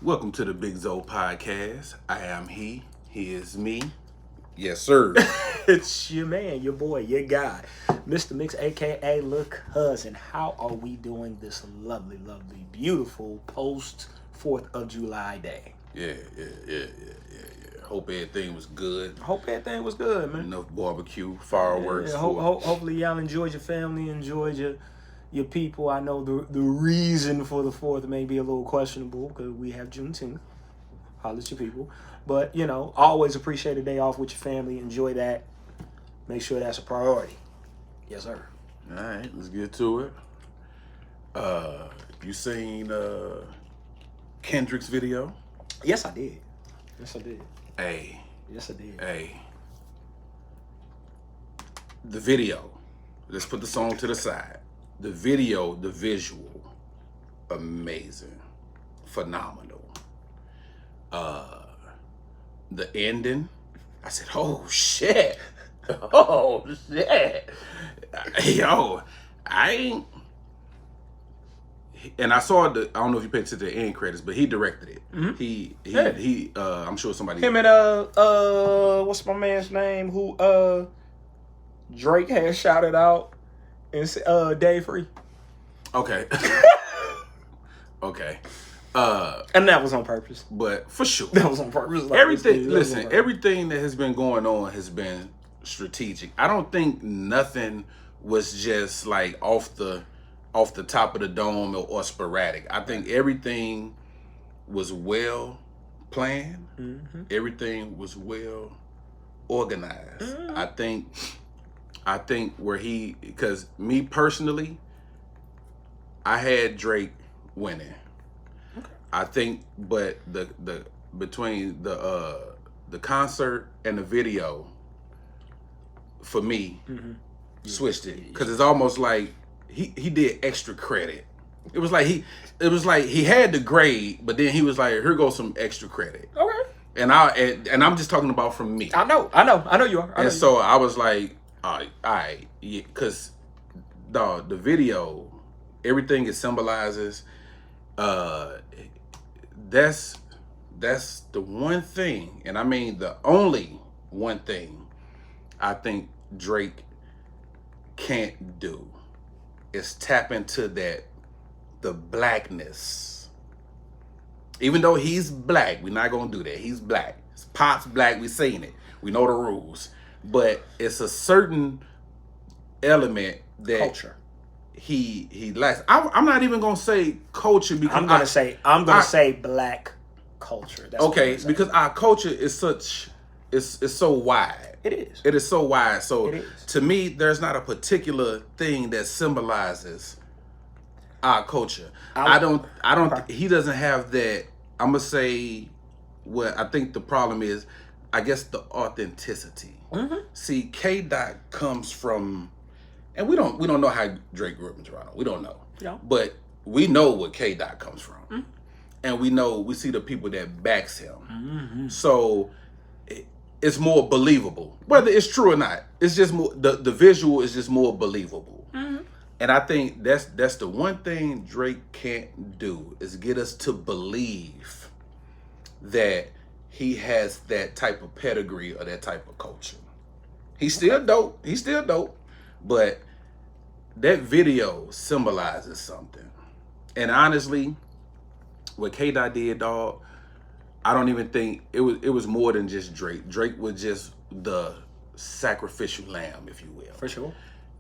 Welcome to the Big Zo podcast. I am he is me. Yes, sir. It's your man, your boy, your guy, Mr. Mix, aka Lil Cousin. How are we doing this lovely, beautiful post 4th of July day? Yeah. Hope everything was good. Hope everything was good, man. Enough barbecue, fireworks. Yeah, hopefully y'all enjoyed your family, enjoyed your people. I know the reason for the 4th may be a little questionable because we have Juneteenth. Holla at your people. But, always appreciate a day off with your family. Enjoy that. Make sure that's a priority. Yes, sir. All right, let's get to it. You seen Kendrick's video? Yes, I did. Hey. Yes, I did. Hey. The video. Let's put the song to the side. The video, the visual, amazing. Phenomenal. The ending, I said, oh shit. Oh shit. Yo, I ain't. And I saw I don't know if you paid attention to the end credits, but he directed it. Mm-hmm. He I'm sure somebody. Him and what's my man's name? Who Drake has shouted out and Day Free. Okay. Okay. And that was on purpose. But for sure. That was on purpose. Like, everything that has been going on has been strategic. I don't think nothing was just like off the top of the dome or sporadic. I think everything was well planned. Mm-hmm. Everything was well organized. Mm-hmm. I think where because me personally, I had Drake winning. Okay. I think, but the between the concert and the video, for me, mm-hmm. switched it because it's almost like he did extra credit. It was like he had the grade, but then he was like, here goes some extra credit. Okay. And I'm just talking about from me. I know you are. I was like, all right, because the video, everything it symbolizes, that's the one thing, and I mean the only one thing I think Drake can't do is tap into the blackness. Even though he's black, we're not gonna do that. He's black. His pop's black. We seen it. We know the rules. But it's a certain element that culture he lacks. I'm not even gonna say culture because I'm gonna say black culture. That's okay, because our culture is it's so wide. It is. It is so wide. So to me, there's not a particular thing that symbolizes our culture. I don't. He doesn't have that. I'm gonna say what I think the problem is. I guess the authenticity. Mm-hmm. See, K. Dot comes from, and we don't know how Drake grew up in Toronto. We don't know. Yeah. But we know where K. Dot comes from, mm-hmm. and we see the people that backs him. Mm-hmm. So it's more believable, whether it's true or not. It's just more the visual is just more believable. Mm-hmm. And I think that's the one thing Drake can't do is get us to believe that he has that type of pedigree or that type of culture. He's still dope. But that video symbolizes something. And honestly, what K-Dot did, dog, I don't even think it was more than just Drake. Drake was just the sacrificial lamb, if you will. For sure.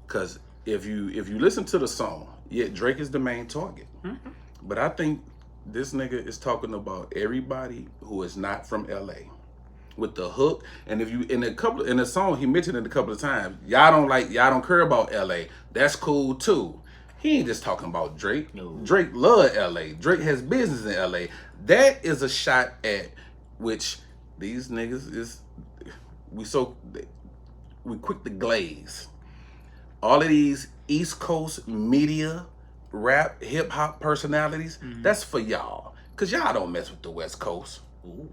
Because if you listen to the song, yeah, Drake is the main target. Mm-hmm. But I think this nigga is talking about everybody who is not from LA with the hook. And if you in the song he mentioned it a couple of times, y'all don't care about LA. That's cool too. He ain't just talking about Drake. No. Drake love LA. Drake has business in LA. That is a shot at which these niggas is we quick to glaze. All of these East Coast media rap, hip hop personalities, mm-hmm. that's for y'all. Cause y'all don't mess with the West Coast. Ooh.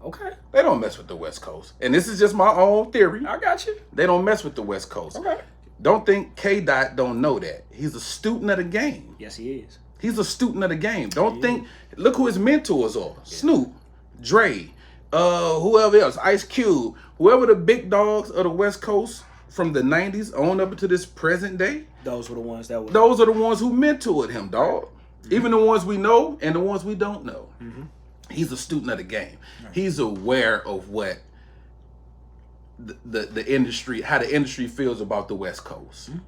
Okay. They don't mess with the West Coast. And this is just my own theory. I got you. They don't mess with the West Coast. Okay. Don't think K. Dot don't know that. He's a student of the game. Yes, he is. He's a student of the game. Don't think. Look who his mentors are: Snoop, Dre, whoever else, Ice Cube, whoever the big dogs of the West Coast from the '90s on up to this present day. Those were the ones that were. Those are the ones who mentored him, dog. Mm-hmm. Even the ones we know and the ones we don't know. Mm-hmm. He's a student of the game. Right. He's aware of what the industry, how the industry feels about the West Coast. Mm-hmm.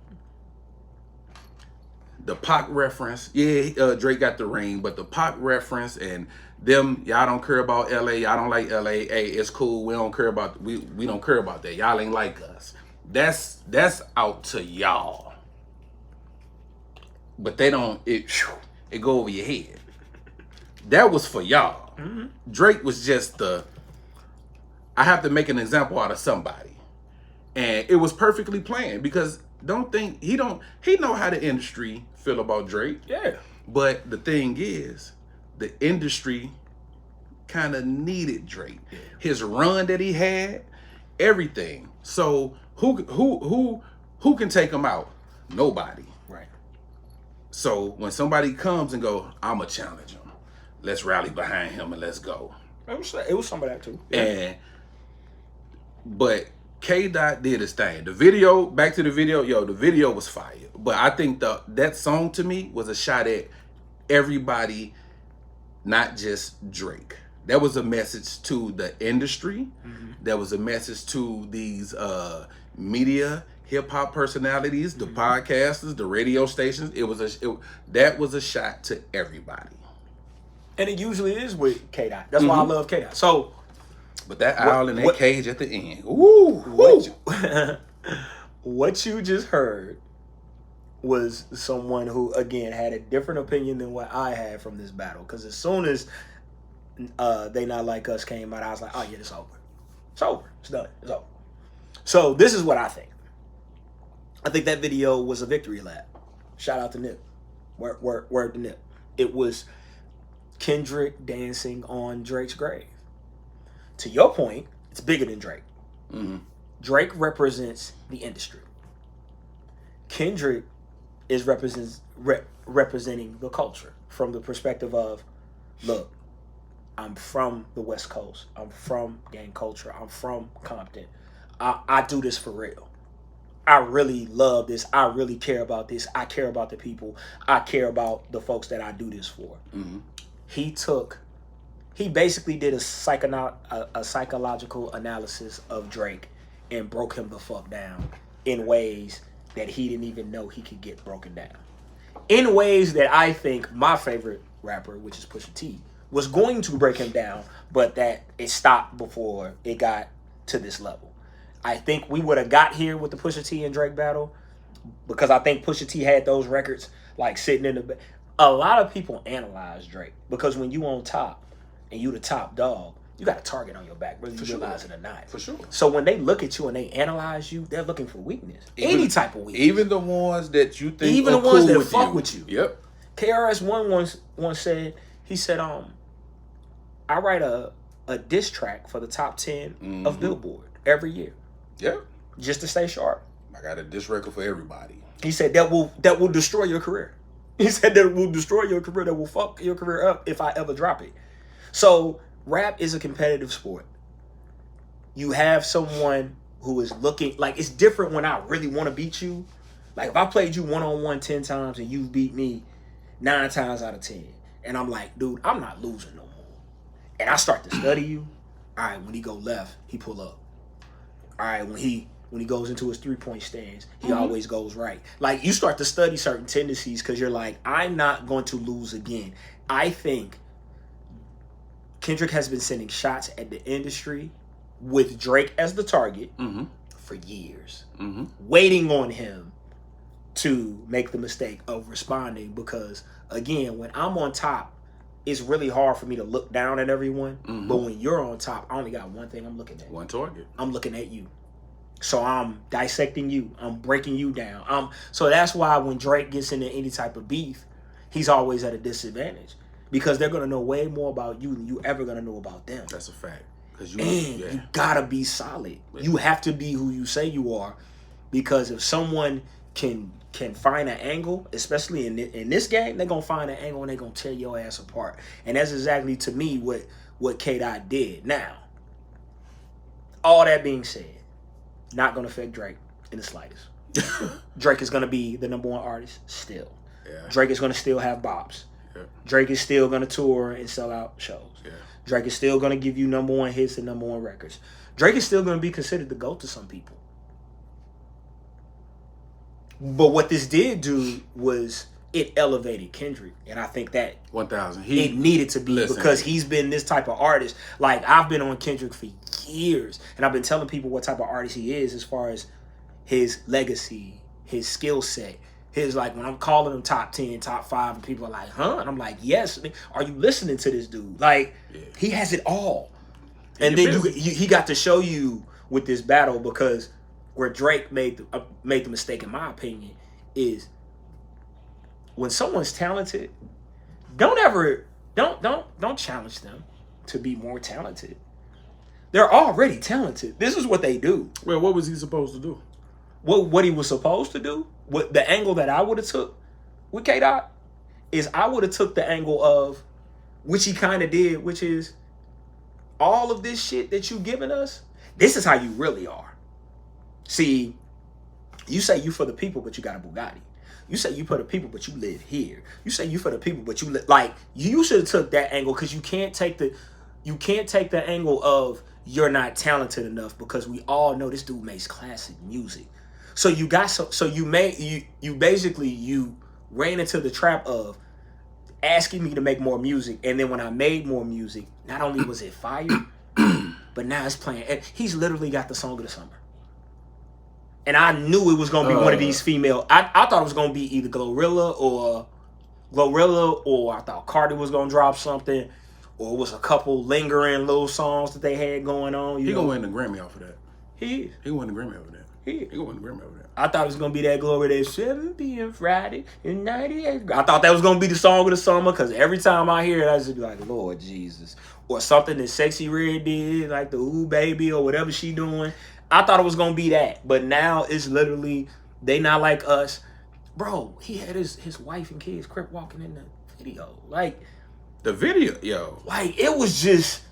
The Pac reference, Drake got the ring, but the Pac reference and them, y'all don't care about LA, y'all don't like LA. Hey, it's cool. We don't care about we don't care about that. Y'all ain't like us. That's out to y'all. But they don't. It go over your head. That was for y'all. Mm-hmm. Drake was just I have to make an example out of somebody, and it was perfectly planned because don't think he know how the industry feel about Drake. Yeah. But the thing is, the industry kind of needed Drake. Yeah. His run that he had, everything. So who can take him out? Nobody. Right. So when somebody comes and go, I'ma challenge him. Let's rally behind him and let's go. It was some of that too. Yeah. But K-Dot did his thing. The video, back to the video, the video was fire. But I think that song to me was a shot at everybody, not just Drake. That was a message to the industry. Mm-hmm. That was a message to these media, hip hop personalities, the podcasters, the radio stations. That was a shot to everybody. And it usually is with K-Dot. That's why I love K-Dot. So, but that owl in that cage at the end. Ooh. What you just heard was someone who, again, had a different opinion than what I had from this battle. Because as soon as They Not Like Us came out, I was like, oh, yeah, it's over. It's over. It's done. It's over. So this is what I think. I think that video was a victory lap. Shout out to Nip. Word to Nip. It was Kendrick dancing on Drake's grave. To your point, it's bigger than Drake. Mm-hmm. Drake represents the industry. Kendrick is representing the culture from the perspective of, look, I'm from the West Coast. I'm from gang culture. I'm from Compton. I do this for real. I really love this. I really care about this. I care about the people. I care about the folks that I do this for. Mm-hmm. He basically did a psychological analysis of Drake and broke him the fuck down in ways that he didn't even know he could get broken down. In ways that I think my favorite rapper, which is Pusha T, was going to break him down, but that it stopped before it got to this level. I think we would have got here with the Pusha T and Drake battle because I think Pusha T had those records like sitting in the... A lot of people analyze Drake because when you on top and you the top dog, you got a target on your back, whether you realize it or not. For sure. So when they look at you and they analyze you, they're looking for weakness. Any type of weakness. Even the ones that you think even are the ones cool that with fuck you. with you. Yep. KRS-One once said, he said, I write a diss track for the top 10 of Billboard every year. Yep. Just to stay sharp. I got a diss record for everybody. He said that will destroy your career. He said that will destroy your career, that will fuck your career up if I ever drop it. So rap is a competitive sport. You have someone who is looking, like it's different when I really want to beat you. Like if I played you one-on-one 10 times and you beat me 9 times out of 10. And I'm like, dude, I'm not losing no more. And I start to study you. All right, when he go left, he pull up. All right, when he goes into his 3-point stance, he always goes right. Like, you start to study certain tendencies because you're like, I'm not going to lose again. I think Kendrick has been sending shots at the industry with Drake as the target for years, waiting on him to make the mistake of responding because, again, when I'm on top, it's really hard for me to look down at everyone. But when you're on top, I only got one thing I'm looking at. One target. I'm looking at you. So I'm dissecting you. I'm breaking you down. So that's why when Drake gets into any type of beef, he's always at a disadvantage. Because they're going to know way more about you than you ever going to know about them. That's a fact. You got to be solid. Yeah. You have to be who you say you are. Because if someone can find an angle, especially in this game, they're gonna find an angle and they're gonna tear your ass apart. And that's exactly to me what K-Dot did. Now, all that being said, not gonna affect Drake in the slightest. Drake is gonna be the number one artist still. Yeah. Drake is gonna still have bops. Yeah. Drake is still gonna tour and sell out shows. Yeah. Drake is still gonna give you number one hits and number one records. Drake is still gonna be considered the GOAT to some people. But what this did do was it elevated Kendrick, and I think that 1,000. It needed to be because he's been this type of artist. Like, I've been on Kendrick for years, and I've been telling people what type of artist he is as far as his legacy, his skill set. His, like, when I'm calling him top 10, top 5, and people are like, huh? And I'm like, yes. Are you listening to this dude? Like, he has it all. And then he got to show you with this battle, because where Drake made the mistake, in my opinion, is when someone's talented, don't challenge them to be more talented. They're already talented. This is what they do. Well, what was he supposed to do? What he was supposed to do, what the angle that I would have took with K-Dot is I would have took the angle of, which he kind of did, which is all of this shit that you giving us, this is how you really are. See, you say you for the people, but you got a Bugatti. You say you for the people, but you live here. You say you for the people, but you like, you should have took that angle, because you can't take the angle of you're not talented enough, because we all know this dude makes classic music. So you basically ran into the trap of asking me to make more music, and then when I made more music, not only was it fire, but now it's playing. He's literally got the song of the summer. And I knew it was going to be one of these female. I thought it was going to be either Glorilla, or I thought Cardi was going to drop something, or it was a couple lingering little songs that they had going on. He going to win the Grammy off of that. He is. He going to win the Grammy off of that. He going to win the Grammy off of that. I thought it was going to be that Glory Days 7 p.m. Friday in 98. I thought that was going to be the song of the summer, because every time I hear it, I just be like, Lord Jesus. Or something that Sexy Red did, like the Ooh Baby or whatever she doing. I thought it was going to be that. But now it's literally, they not like us. Bro, he had his wife and kids crip walking in the video. Like, the video, yo. Like, it was just...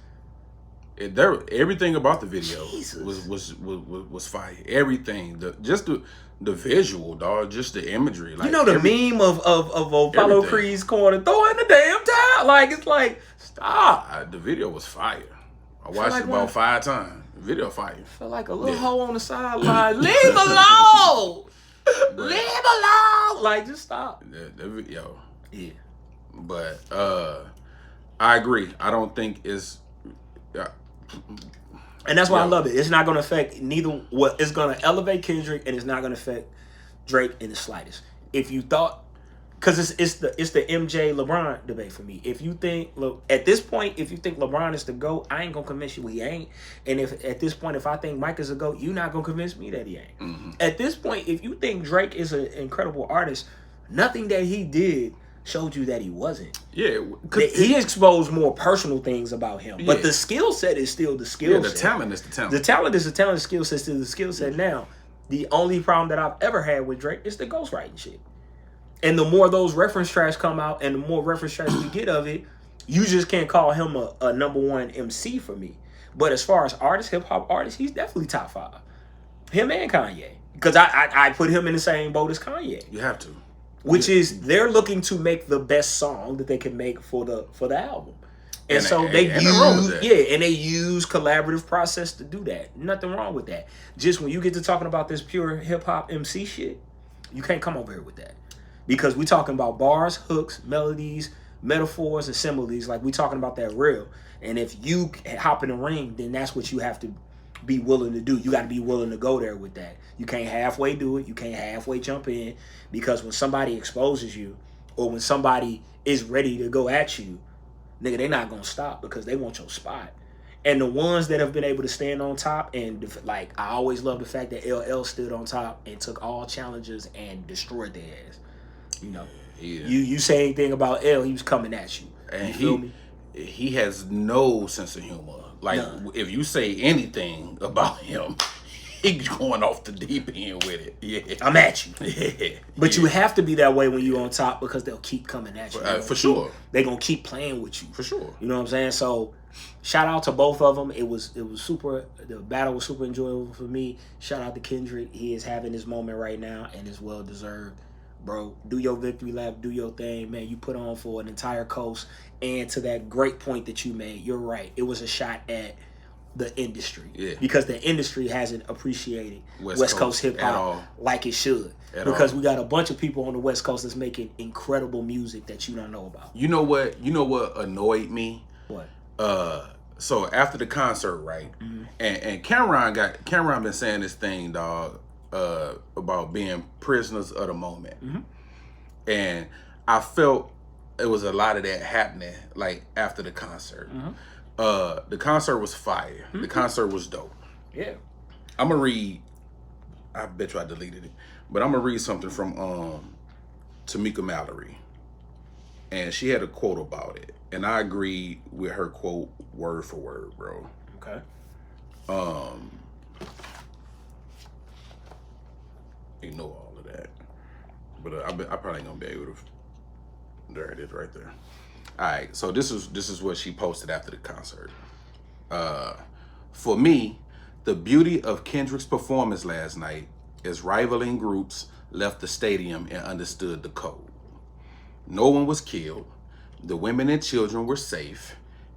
everything about the video Jesus. was fire. Everything. The visual, dog. Just the imagery. Like, you know the meme of Apollo Creed's corner throwing the damn towel? Like, it's like, stop. The video was fire. I watched it about 5 times. The video fire. Felt like a little hoe on the sideline. Leave alone! Leave alone! Like, just stop. The video. Yeah. But I agree. I don't think it's... And that's why I love it. It's not going to affect neither. It's going to elevate Kendrick, and it's not going to affect Drake in the slightest. If you thought, because it's the MJ LeBron debate for me. If you think, look, at this point, if you think LeBron is the GOAT, I ain't gonna convince you he ain't. And if at this point, if I think Mike is a GOAT, you're not gonna convince me that he ain't. Mm-hmm. At this point, if you think Drake is an incredible artist, nothing that he did showed you that he wasn't. Yeah, he exposed more personal things about him, but the skill set is still the skill set. The talent is the talent. The talent is the talent. The skill set is still the skill set. Now, the only problem that I've ever had with Drake is the ghostwriting shit. And the more those reference tracks come out, and the more reference tracks we get of it, you just can't call him a number one MC for me. But as far as artists, hip hop artists, he's definitely top 5. Him and Kanye, because I put him in the same boat as Kanye. You have to. Which is, they're looking to make the best song that they can make for the album. And so they use collaborative process to do that. Nothing wrong with that. Just when you get to talking about this pure hip hop MC shit, you can't come over here with that. Because we talking about bars, hooks, melodies, metaphors, and similes. Like, we talking about that real. And if you hop in the ring, then that's what you have to be willing to do. You got to be willing to go there with that. You can't halfway do it. You can't halfway jump in. Because when somebody exposes you, or when somebody is ready to go at you, nigga, they not going to stop, because they want your spot. And the ones that have been able to stand on top, and like, I always love the fact that LL stood on top and took all challenges and destroyed their ass. You know, you say anything about L, he was coming at you. And you feel me? He has no sense of humor. Like, if you say anything about him, He's going off the deep end with it. Yeah, I'm at you. Yeah, But you have to be that way when you're on top because they'll keep coming at you. For sure. They're gonna keep playing with you. For sure. You know what I'm saying? So, shout out to both of them. It was super. The battle was super enjoyable for me. Shout out to Kendrick. He is having his moment right now, and it's well deserved. Bro, do your victory lap, do your thing, man. You put on for an entire coast. And to that great point that you made, you're right. It was a shot at the industry. Yeah. Because the industry hasn't appreciated West Coast hip hop like it should. Because we got a bunch of people on the West Coast that's making incredible music that you don't know about. You know what annoyed me? What? So after the concert, right? Mm-hmm. And Cameron been saying this thing, dog, about being prisoners of the moment. Mm-hmm. And I felt it was a lot of that happening like after the concert. Mm-hmm. The concert was fire. Mm-hmm. The concert was dope. Yeah. I'm gonna read. I bet you I deleted it, but I'm gonna read something from Tamika Mallory, and she had a quote about it, and I agree with her quote word for word, bro. Okay. Ignore all of that, but I probably ain't gonna be able to. There it is, right there. All right, so this is what she posted after the concert. For me, the beauty of Kendrick's performance last night is rivaling groups left the stadium and understood the code. No one was killed, the women and children were safe,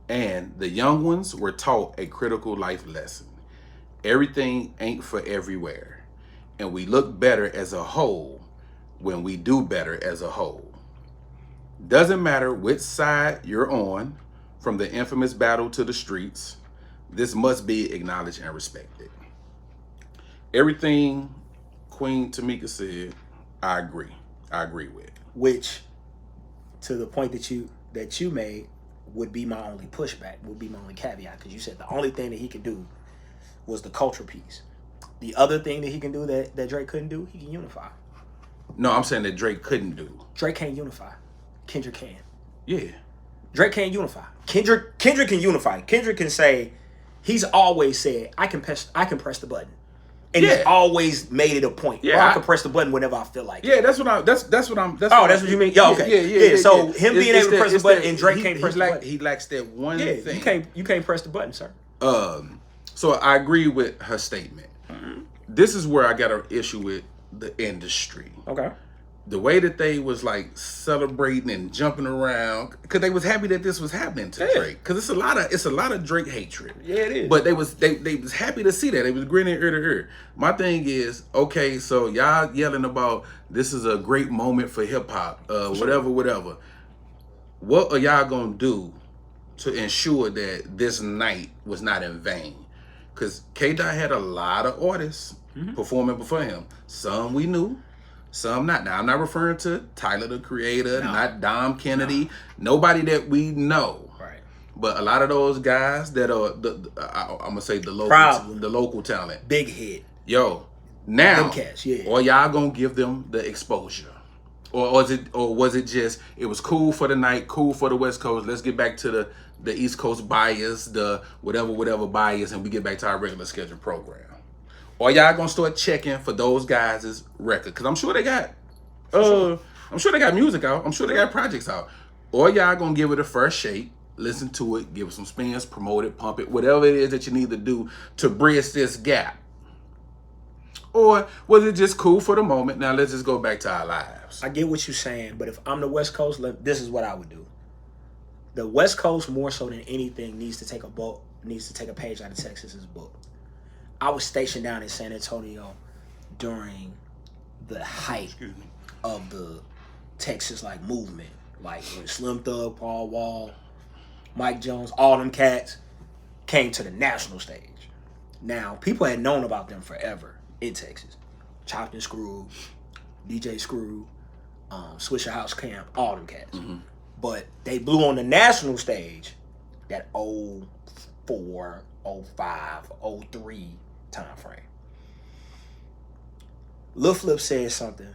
and the young ones were taught a critical life lesson. Everything ain't for everywhere, and we look better as a whole when we do better as a whole. Doesn't matter which side you're on, from the infamous battle to the streets, this must be acknowledged and respected. Everything Queen Tamika said, I agree with. Which, to the point that you made, would be my only pushback, would be my only caveat, because you said the only thing that he could do was the culture piece. The other thing that he can do that Drake couldn't do, he can unify. No, I'm saying that Drake couldn't do. Drake can't unify. Kendrick can. Yeah. Drake can't unify. Kendrick can unify. Kendrick can say, he's always said, I can press the button. And he's always made it a point. Yeah, I can press the button whenever I feel like it. Yeah, that's what you mean? Yeah, okay. Yeah. So him being able to press the button and Drake can't press the button. He lacks that one thing. You can't press the button, sir. So I agree with her statement. Mm-hmm. This is where I got an issue with the industry. Okay. The way that they was like celebrating and jumping around, because they was happy that this was happening to Drake. Because it's a lot of Drake hatred. Yeah, it is. But they was happy to see that. They was grinning ear to ear. My thing is, okay, so y'all yelling about this is a great moment for hip hop, whatever. What are y'all gonna do to ensure that this night was not in vain? Because K-Dot had a lot of artists performing before him. Some we knew. Some not. Now, I'm not referring to Tyler, the Creator, not Dom Kennedy, nobody that we know. Right. But a lot of those guys that are, I'm going to say the local talent. Big hit. Yo, now, them cats, yeah. Or y'all going to give them the exposure? Or was it just, it was cool for the night, cool for the West Coast, let's get back to the East Coast bias, the whatever bias, and we get back to our regular scheduled program? Or y'all gonna start checking for those guys' record? Because I'm sure they got music out. I'm sure they got projects out. Or y'all gonna give it a first shake, listen to it, give it some spins, promote it, pump it, whatever it is that you need to do to bridge this gap. Or was it just cool for the moment? Now let's just go back to our lives. I get what you're saying, but if I'm the West Coast, this is what I would do. The West Coast, more so than anything, needs to take a page out of Texas's book. I was stationed down in San Antonio during the height of the Texas movement, like when Slim Thug, Paul Wall, Mike Jones, all them cats came to the national stage. Now, people had known about them forever in Texas. Chopped and Screwed, DJ Screw, Swisher House Camp, all them cats. Mm-hmm. But they blew on the national stage that 04, 05, 03 time frame. Lil Flip said something,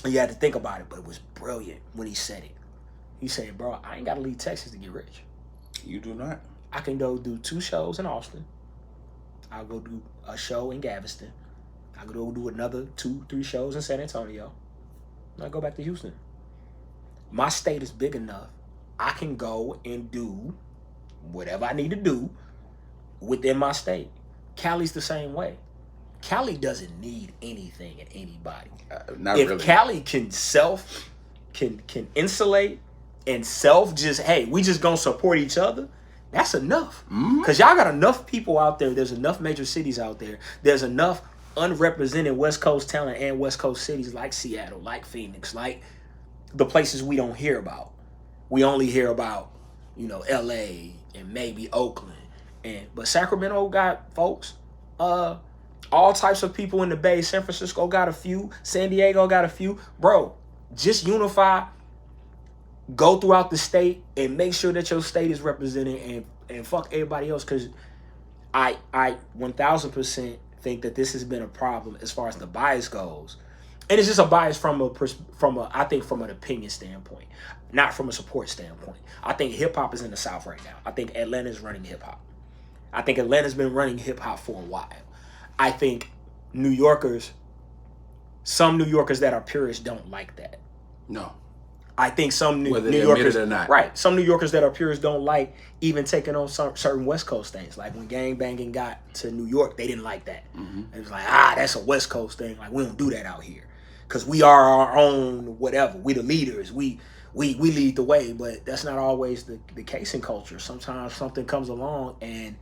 and you had to think about it, but it was brilliant when he said it. He said, bro, I ain't got to leave Texas to get rich. You do not. I can go do 2 shows in Austin. I'll go do a show in Galveston. I'll go do another 2-3 shows in San Antonio. And I'll go back to Houston. My state is big enough. I can go and do whatever I need to do within my state. Cali's the same way. Cali doesn't need anything and anybody. If Cali can can insulate and hey, we just gonna support each other, that's enough. Because y'all got enough people out there. There's enough major cities out there. There's enough unrepresented West Coast talent and West Coast cities like Seattle, like Phoenix, like the places we don't hear about. We only hear about, LA and maybe Oakland. But Sacramento got folks. All types of people in the Bay. San Francisco got a few. San Diego got a few. Bro, just go throughout the state and make sure that your state is represented and fuck everybody else. Because I 1000% think that this has been a problem as far as the bias goes. And it's just a bias from an opinion standpoint, not from a support standpoint. I think hip hop is in the South right now. I think Atlanta's running hip hop. I think Atlanta's been running hip hop for a while. I think some New Yorkers that are purists don't like that. No. I think some Whether New they Yorkers, admit it or not. Right? Some New Yorkers that are purists don't like even taking on certain West Coast things. Like when gangbanging got to New York, they didn't like that. It was like, that's a West Coast thing. Like we don't do that out here because we are our own whatever. We the leaders. We lead the way. But that's not always the case in culture. Sometimes something comes along and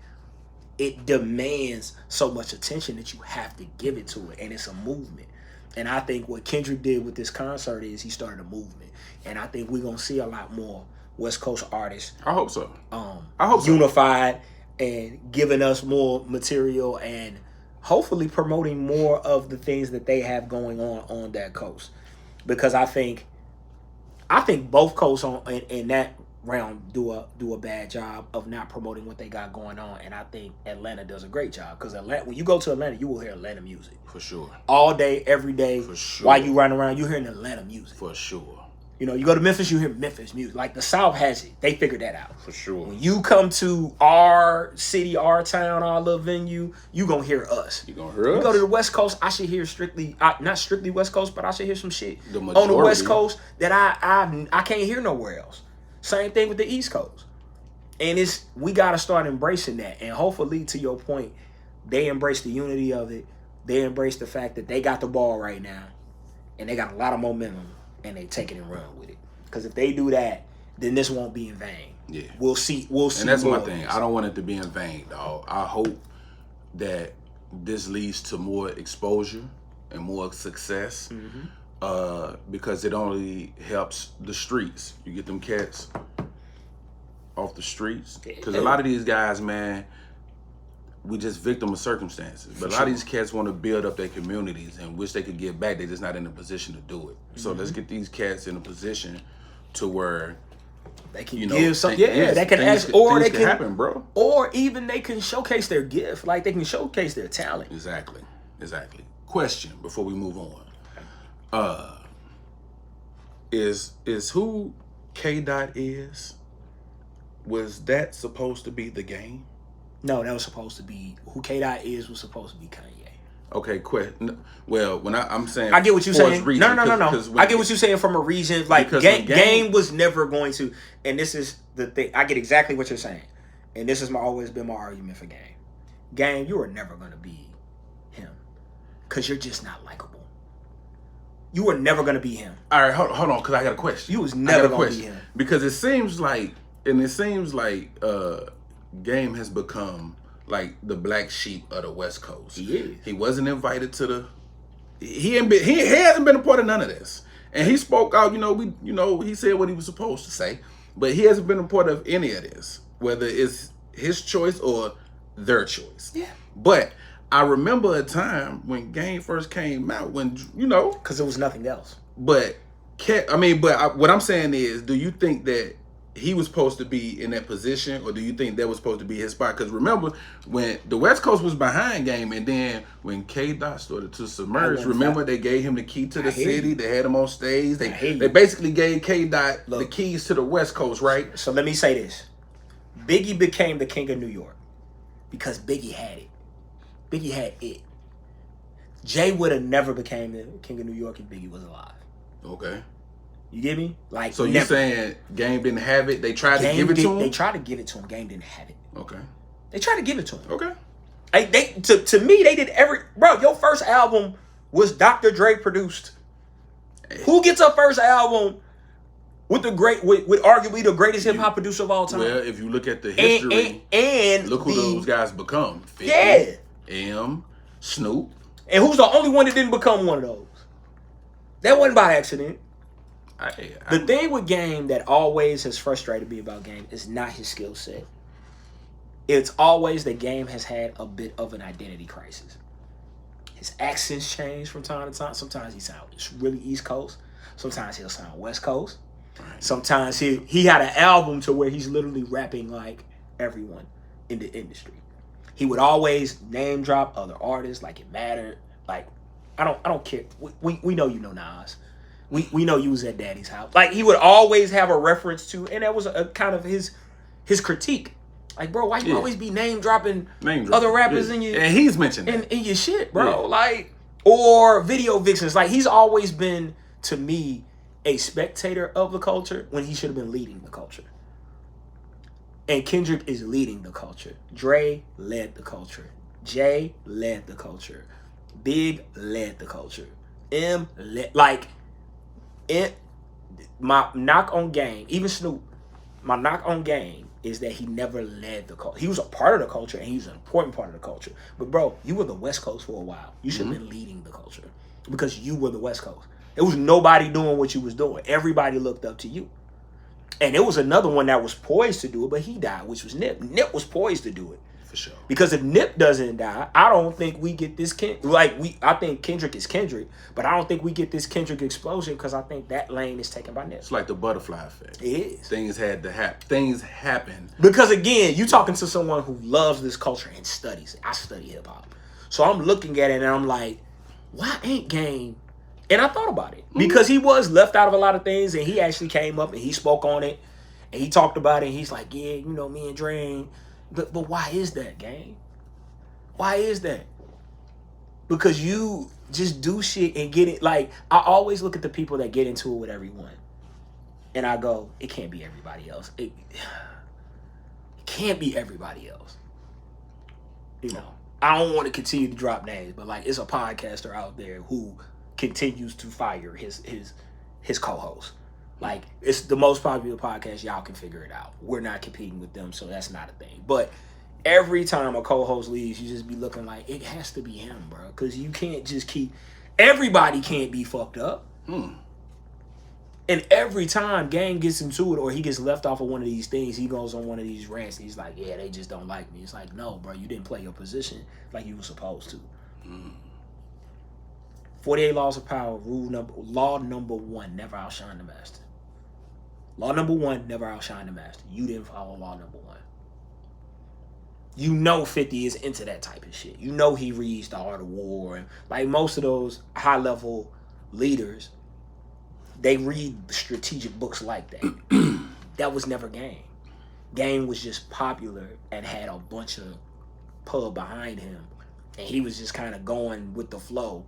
it demands so much attention that you have to give it to it, and it's a movement. And I think what Kendrick did with this concert is he started a movement, and I think we're gonna see a lot more West Coast artists. I hope so. Unified and giving us more material and hopefully promoting more of the things that they have going on that coast, because I think both coasts in that realm do a bad job of not promoting what they got going on, and I think Atlanta does a great job, because when you go to Atlanta, you will hear Atlanta music for sure, all day, every day. For sure, while you running around, you hearing Atlanta music for sure. You go to Memphis, you hear Memphis music. Like the South has it, they figured that out for sure. When you come to our city, our town, our little venue, you gonna hear us. You gonna hear us. You go to the West Coast, I should hear not strictly West Coast, but I should hear some shit on the West Coast that I can't hear nowhere else. Same thing with the East Coast. And we got to start embracing that. And hopefully, to your point, they embrace the unity of it. They embrace the fact that they got the ball right now. And they got a lot of momentum. And they take it and run with it. Because if they do that, then this won't be in vain. Yeah. We'll see. And that's my thing. I don't want it to be in vain, dog. I hope that this leads to more exposure and more success. Because it only helps the streets. You get them cats off the streets. Because a lot of these guys, man, we just victim of circumstances. But a lot of these cats want to build up their communities and wish they could give back. They're just not in a position to do it. So let's get these cats in a position to where they can give something. Yeah, they can ask, or they can happen, bro. Or even they can showcase their gift. Like they can showcase their talent. Exactly. Question before we move on. Is who K-Dot is? Was that supposed to be the game? No, that was supposed to be who K-Dot is. Was supposed to be Kanye. Okay, well, when I'm saying, I get what you're saying. Reason, no. I get what you're saying from a reason. Like game was never going to, and this is the thing. I get exactly what you're saying, and this has always been my argument for Game. Game, you are never going to be him, because you're just not likable. You were never going to be him. All right, hold on, because I got a question. You was never going to be him. Because it seems like Game has become like the black sheep of the West Coast. He is. He wasn't invited to the. He hasn't been a part of none of this, and he spoke out. He said what he was supposed to say, but he hasn't been a part of any of this, whether it's his choice or their choice. Yeah. But I remember a time when Game first came out, when because there was nothing else. But what I'm saying is, do you think that he was supposed to be in that position, or do you think that was supposed to be his spot? Because remember, when the West Coast was behind Game, and then when K-Dot started to submerge, remember they gave him the key to the city. They had him on stage. They basically gave K-Dot the keys to the West Coast, right? So let me say this. Biggie became the king of New York because Biggie had it. Biggie had it. Jay would have never became the King of New York if Biggie was alive. Okay. You get me? Like, so you saying Game didn't have it? They tried to give it to him? They tried to give it to him. Game didn't have it. Okay. They tried to give it to him. Okay. To me, they did bro, your first album was Dr. Dre produced. Who gets a first album with arguably the greatest hip hop producer of all time? Well, if you look at the history and look who those guys become. 50, yeah. M, Snoop. And who's the only one that didn't become one of those? That wasn't by accident. The thing with Game that always has frustrated me about Game is not his skill set. It's always that Game has had a bit of an identity crisis. His accents change from time to time. Sometimes he sounds really East Coast. Sometimes he'll sound West Coast. Sometimes he had an album to where he's literally rapping like everyone in the industry. He would always name drop other artists like it mattered. Like, I don't care. We know you know Nas. We know you was at Daddy's house. Like, he would always have a reference to, and that was a kind of his critique. Like, bro, why you always be name dropping other rappers in your and he's mentioned in your shit, bro? Like, or video vixens. Like, he's always been, to me, a spectator of the culture when he should have been leading the culture. And Kendrick is leading the culture. Dre led the culture. Jay led the culture. Big led the culture. M led, like, my knock on Game, even Snoop, my knock on Game is that he never led the culture. He was a part of the culture, and he was an important part of the culture. But, bro, you were the West Coast for a while. You should have been leading the culture because you were the West Coast. There was nobody doing what you was doing. Everybody looked up to you. And there was another one that was poised to do it, but he died, which was Nip. Nip was poised to do it. For sure. Because if Nip doesn't die, I don't think we get this I think Kendrick is Kendrick, but I don't think we get this Kendrick explosion because I think that lane is taken by Nip. It's like the butterfly effect. It is. Things had to happen. Things happen. Because again, you talking to someone who loves this culture and studies it. I study hip hop. So I'm looking at it and I'm like, why ain't Game? And I thought about it. Because he was left out of a lot of things, and he actually came up and he spoke on it and he talked about it, and he's like, yeah, you know, me and Dre. But why is that, Game? Why is that? Because you just do shit and get it. Like, I always look at the people that get into it with everyone. And I go, it can't be everybody else. It can't be everybody else. You know, I don't want to continue to drop names, but like, it's a podcaster out there who continues to fire his co-host. Like, it's the most popular podcast. Y'all can figure it out. We're not competing with them, so that's not a thing. But every time a co-host leaves, you just be looking like, it has to be him, bro. Because you can't just keep... Everybody can't be fucked up. And every time Gang gets into it or he gets left off of one of these things, he goes on one of these rants and he's like, yeah, they just don't like me. It's like, no, bro, you didn't play your position like you were supposed to. 48 Laws of Power, law number 1, never outshine the master. Law number 1, never outshine the master. You didn't follow law number 1. You know 50 is into that type of shit. You know he reads The Art of War. And like most of those high-level leaders, they read strategic books like that. That was never Game. Game was just popular and had a bunch of pub behind him. And he was just kind of going with the flow.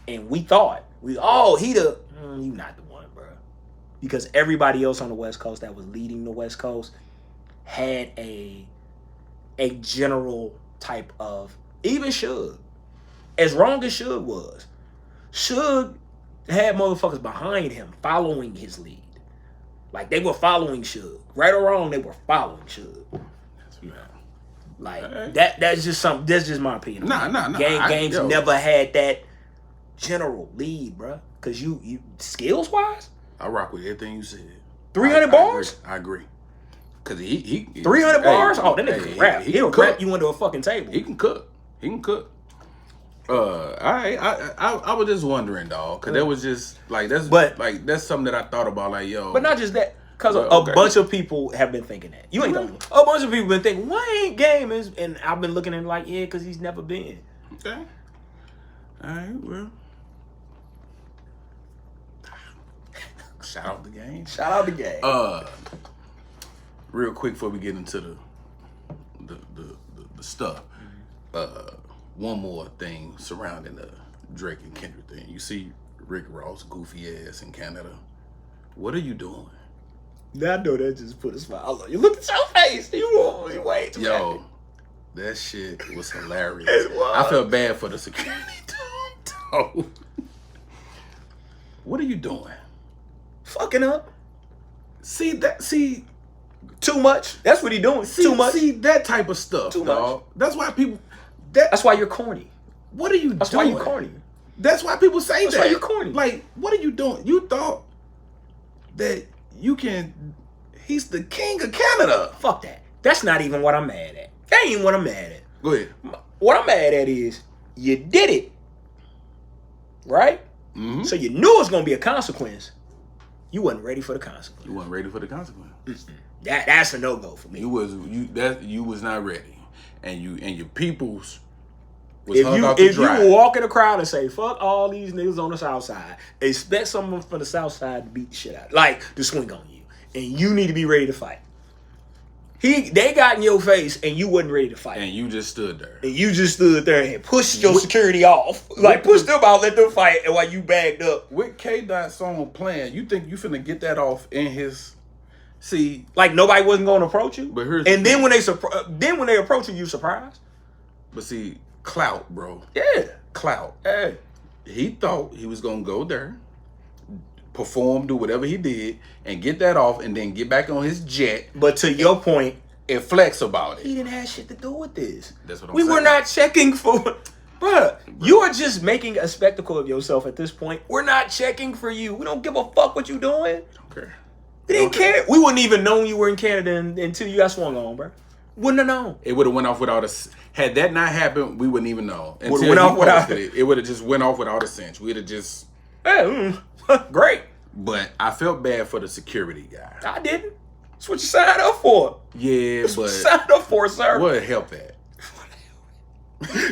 And we thought, you not the one, bro. Because everybody else on the West Coast that was leading the West Coast had a general type of, even Suge. As wrong as Suge was, Suge had motherfuckers behind him following his lead. Like, they were following Suge. Right or wrong, they were following Suge. You know? Like, that's just something, that's just my opinion. Nah. Games never had that general lead, bro. Because you skills-wise, I rock with everything you said. 300 bars? I agree. Because he 300 bars? Oh, that nigga can rap. He'll rap you into a fucking table. He can cook. I was just wondering, dog, because that was just like that's something that I thought about, like, yo. But not just that, because a bunch of people have been thinking that. You ain't know. A bunch of people been thinking, why ain't Game? And I've been looking at it like, yeah, because he's never been. Okay. All right. Well. Shout out the Game. Shout out the Game. Real quick before we get into the stuff. one more thing surrounding the Drake and Kendrick thing. You see Rick Ross goofy ass in Canada. What are you doing? I know that just put a smile on you. Look at your face. You way too happy. That shit was hilarious. It was. I felt bad for the security dude. What are you doing? Fucking up. See too much. That's what he doing. Too much. See that type of stuff, too dog. Much. That's why people. That's why you're corny. What are you That's doing? Why you're corny. That's why people say That's that. Why you're corny. Like, what are you doing? You thought that you can. He's the king of Canada. Fuck that. That's not even what I'm mad at. That ain't what I'm mad at. Go ahead. What I'm mad at is you did it, right? Mm-hmm. So you knew it was gonna be a consequence. You wasn't ready for the consequence. You wasn't ready for the consequence. That's a no-go for me. You was not ready, and your peoples. If you walk in a crowd and say "fuck all these niggas on the south side," expect someone from the south side to beat the shit out, like to swing on you, and you need to be ready to fight. They got in your face, and you wasn't ready to fight, and you just stood there, and pushed your security off, like pushed them out, let them fight, and while you bagged up with K-Dot song playing, you think you finna get that off in his? See, like nobody wasn't going to approach you, but here's and then when they approach you, you surprised. But see, clout, bro. Yeah, clout. Hey, he thought he was gonna go there, perform, do whatever he did, and get that off, and then get back on his jet. But to your point, and flex about it. He didn't have shit to do with this. That's what I'm saying. We were not checking for. Bruh, you are just making a spectacle of yourself at this point. We're not checking for you. We don't give a fuck what you doing. Don't care. We didn't care. We wouldn't even known you were in Canada until you got swung on, bro. Wouldn't have known. It would have went off without a. Had that not happened, we wouldn't even know. Would have went off without it. It would have just went off without a cinch. We'd have just. Great. But I felt bad for the security guy. I didn't. That's what you signed up for. Yeah, That's what you signed up for, sir. What help at?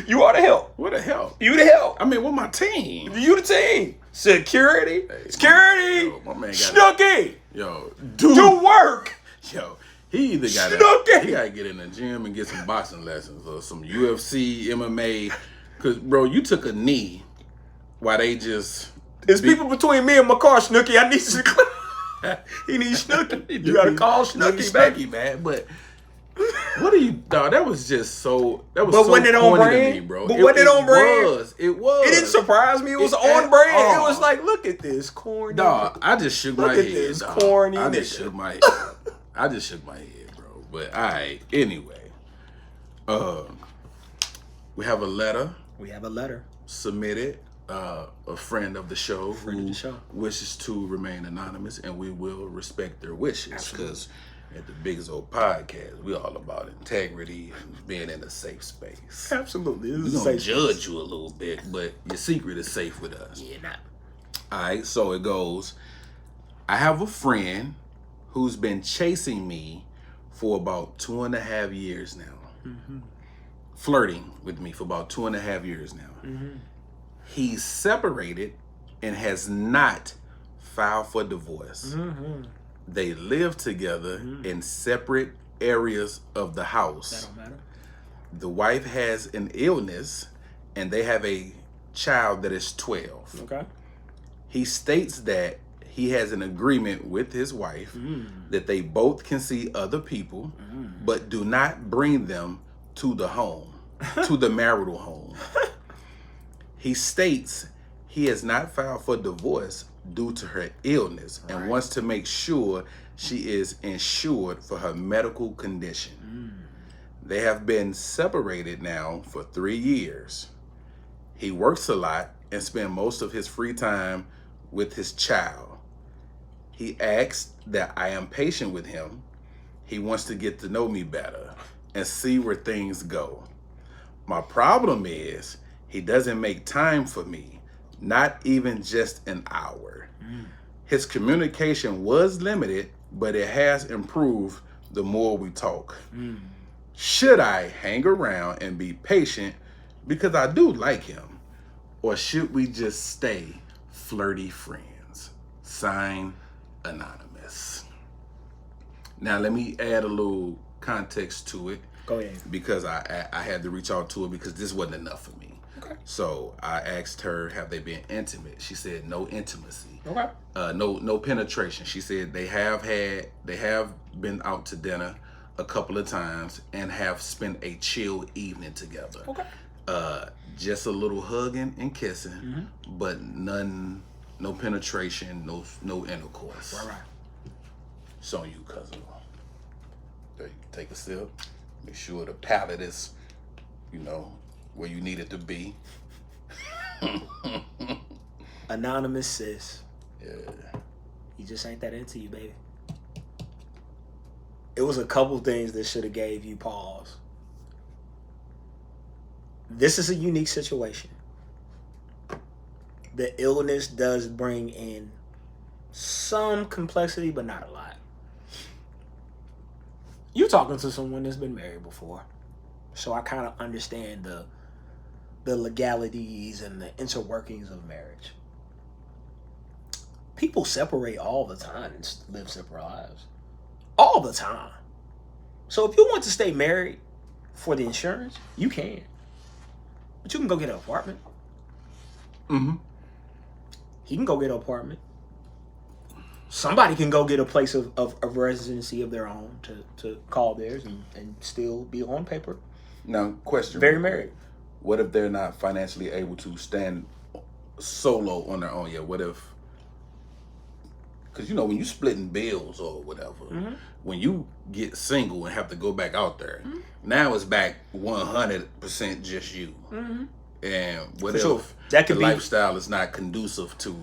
You ought to help. What the help? You the help. I mean, what my team? You the team. Security. Hey, Security. Yo, my man got Snooky. Yo, do work. Yo, he either got to get in the gym and get some boxing lessons or some UFC, MMA. Because, bro, you took a knee while they just... There's people between me and my car, Snooky. I need to... He needs Snooky. You got to call Snooky, baby. Man. But... What are you, dog? That was just so. That was but so wasn't it on brand, to me, bro. But wasn't it on brand? It was. It didn't surprise me. It was on brand. It was like, look at this corny. Dog, I just shook my head. Look at this corny. I just shook my head. I just shook my head, bro. But all right. Anyway, we have a letter. Submitted. A friend of the show wishes to remain anonymous, and we will respect their wishes because. At the Biggest Old Podcast, we all about integrity and being in a safe space. Absolutely. We're going to judge you a little bit, but your secret is safe with us. Yeah, nah. All right, so it goes. I have a friend who's been chasing me for about 2.5 years now. Mm-hmm. Flirting with me for about 2.5 years now. Mm-hmm. He's separated and has not filed for divorce. Mm-hmm. They live together in separate areas of the house. That don't matter. The wife has an illness, and they have a child that is 12. Okay. He states that he has an agreement with his wife that they both can see other people, but do not bring them to the home, to the marital home. He states he has not filed for divorce due to her illness and wants to make sure she is insured for her medical condition. They have been separated now for 3 years. He works a lot and spends most of his free time with his child. He asks that I am patient with him. He wants to get to know me better and see where things go. My problem is he doesn't make time for me. Not even just an hour. His communication was limited, but it has improved the more we talk. Should I hang around and be patient because I do like him? Or should we just stay flirty friends? Sign, Anonymous. Now, let me add a little context to it. Go ahead. Because I had to reach out to her because this wasn't enough for me. Okay. So I asked her, have they been intimate? She said no intimacy. Okay. No penetration. She said they have been out to dinner a couple of times and have spent a chill evening together. Okay. Just a little hugging and kissing, but no penetration, no intercourse. Right. It's on you, cousin. There, you take a sip. Make sure the palate is, where you need it to be. Anonymous sis. Yeah. You just ain't that into you, baby. It was a couple things that should have gave you pause. This is a unique situation. The illness does bring in some complexity, but not a lot. You're talking to someone that's been married before. So I kind of understand the legalities and the interworkings of marriage. People separate all the time and live separate lives. All the time. So if you want to stay married for the insurance, you can. But you can go get an apartment. He can go get an apartment. Somebody can go get a place of residency of their own to call theirs and still be on paper. Now, question. Very married. What if they're not financially able to stand solo on their own yet? What if... Because, when you splitting bills or whatever, when you get single and have to go back out there, now it's back 100% just you. And what if that could the be... lifestyle is not conducive to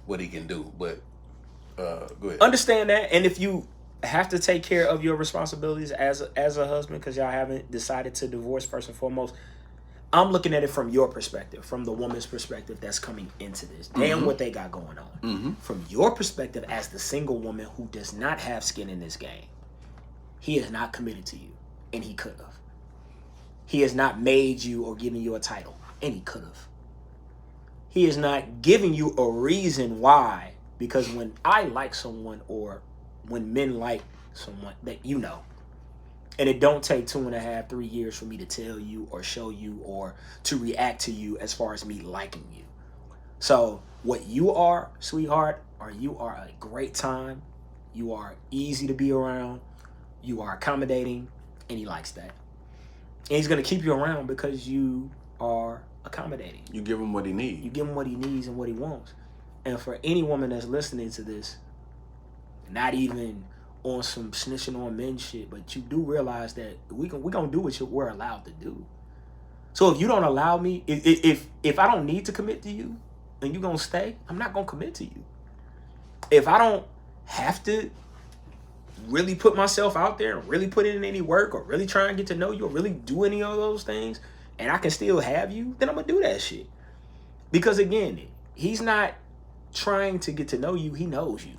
what he can do? But go ahead. Understand that. And if you have to take care of your responsibilities as a husband because y'all haven't decided to divorce first and foremost, I'm looking at it from your perspective, from the woman's perspective that's coming into this. Damn what they got going on. From your perspective as the single woman who does not have skin in this game, he is not committed to you, and he could have. He has not made you or given you a title, and he could have. He is not giving you a reason why, because when I like someone or when men like someone that and it don't take 2.5, 3 years for me to tell you or show you or to react to you as far as me liking you. So what you are, sweetheart, you are a great time. You are easy to be around. You are accommodating, and he likes that. And he's going to keep you around because you are accommodating. You give him what he needs. You give him what he needs and what he wants. And for any woman that's listening to this, not even on some snitching on men shit, but you do realize that we're gonna do what we're allowed to do. So if you don't allow me, if I don't need to commit to you and you gonna stay, I'm not gonna commit to you. If I don't have to really put myself out there and really put in any work or really try and get to know you or really do any of those things and I can still have you, then I'm gonna do that shit. Because again, he's not trying to get to know you, he knows you.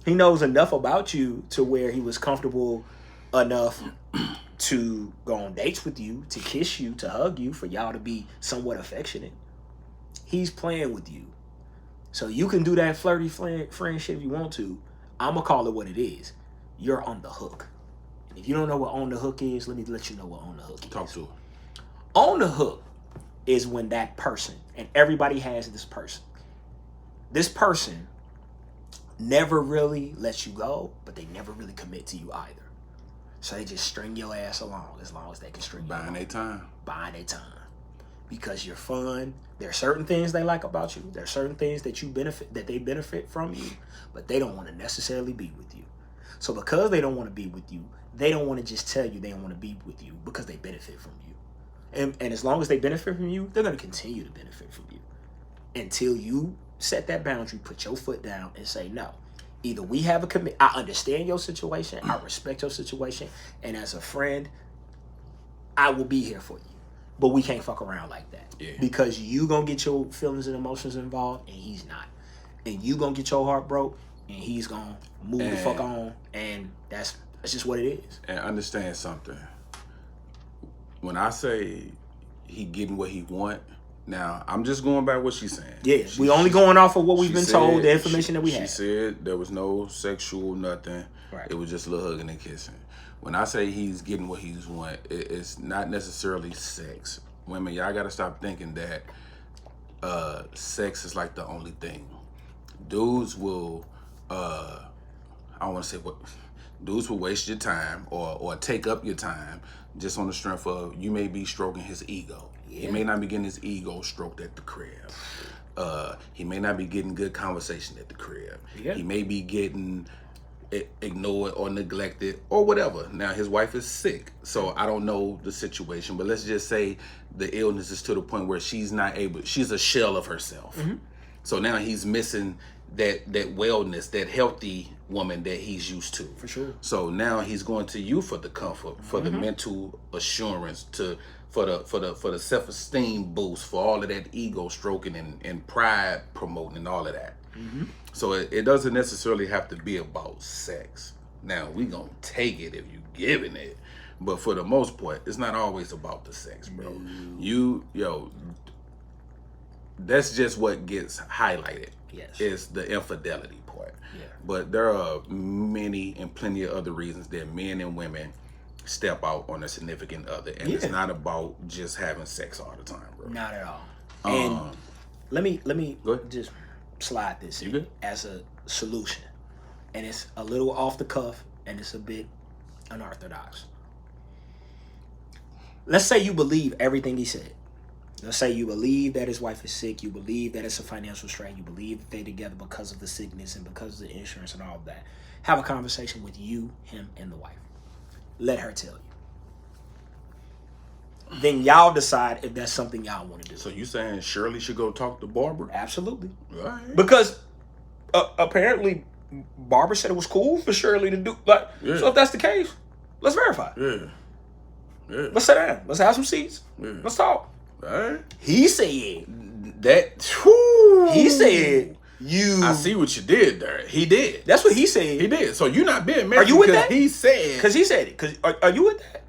He knows enough about you to where he was comfortable enough to go on dates with you, to kiss you, to hug you, for y'all to be somewhat affectionate. He's playing with you. So you can do that flirty friend shit if you want to. I'm going to call it what it is. You're on the hook. And if you don't know what on the hook is, let me let you know what on the hook is. Talk to her. On the hook is when that person, and everybody has this person never really lets you go, but they never really commit to you either. So they just string your ass along as long as they can string you along. Buying their time. Because you're fun. There are certain things they like about you. There are certain things that they benefit from you, but they don't want to necessarily be with you. So because they don't want to be with you, they don't want to just tell you they don't want to be with you because they benefit from you. And as long as they benefit from you, they're going to continue to benefit from you until you set that boundary, put your foot down, and say, no. Either we have a commitment. I understand your situation. I respect your situation. And as a friend, I will be here for you. But we can't fuck around like that. Yeah. Because you going to get your feelings and emotions involved, and he's not. And you going to get your heart broke, and he's going to move the fuck on. And that's just what it is. And understand something. When I say he getting what he want, now, I'm just going by what she's saying. Yeah, we only going off of what we've been told, the information that we have. She said there was no sexual nothing. Right. It was just a little hugging and kissing. when I say he's getting what he's want, it's not necessarily sex. Women, y'all gotta stop thinking that sex is like the only thing. Dudes will I don't want to say what. Dudes will waste your time or take up your time just on the strength of you may be stroking his ego. Yeah. He may not be getting his ego stroked at the crib. He may not be getting good conversation at the crib. Yeah. He may be getting ignored or neglected or whatever. Now his wife is sick, so I don't know the situation, but let's just say the illness is to the point where she's not able. She's a shell of herself. Mm-hmm. So now he's missing that wellness, that healthy woman that he's used to. For sure. So now he's going to you for the comfort, for the mental assurance, for the self-esteem boost, for all of that ego stroking and pride promoting and all of that. Mm-hmm. So it doesn't necessarily have to be about sex. Now we gonna take it if you giving it, but for the most part, it's not always about the sex, bro. That's just what gets highlighted. Yes. Is the infidelity part. Yeah. But there are many and plenty of other reasons that men and women step out on a significant other, and it's not about just having sex all the time, bro. Not at all. And let me just slide this in as a solution, and it's a little off the cuff, and it's a bit unorthodox. Let's say you believe everything he said. Let's say you believe that his wife is sick. You believe that it's a financial strain. You believe that they're together because of the sickness and because of the insurance and all of that. Have a conversation with you, him, and the wife. Let her tell you. Then y'all decide if that's something y'all want to do. So you saying Shirley should go talk to Barbara? Absolutely. Right. Because apparently Barbara said it was cool for Shirley to do. So if that's the case, let's verify. Yeah. Let's sit down. Let's have some seats. Yeah. Let's talk. Right. He said that. He said you. I see what you did there. He did. That's what he said. He did. So you're not being married. Are you with that? He said. Because he said it. Because are you with that?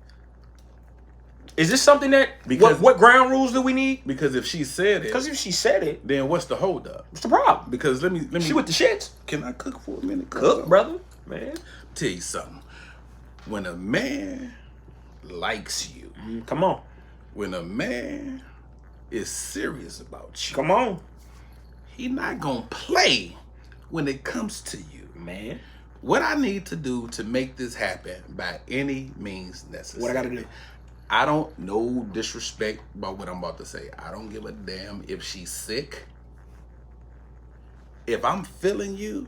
Is this something that? Because what ground rules do we need? Because if she said it. Because if she said it, then what's the hold up? What's the problem? Because let me. She with the shits. Can I cook for a minute? Cook, brother. Man. Tell you something. When a man likes you, come on. When a man is serious about you, come on. He not gonna play when it comes to you, man. What I need to do to make this happen by any means necessary. What I gotta do? I don't know disrespect about what I'm about to say. I don't give a damn if she's sick. If I'm feeling you,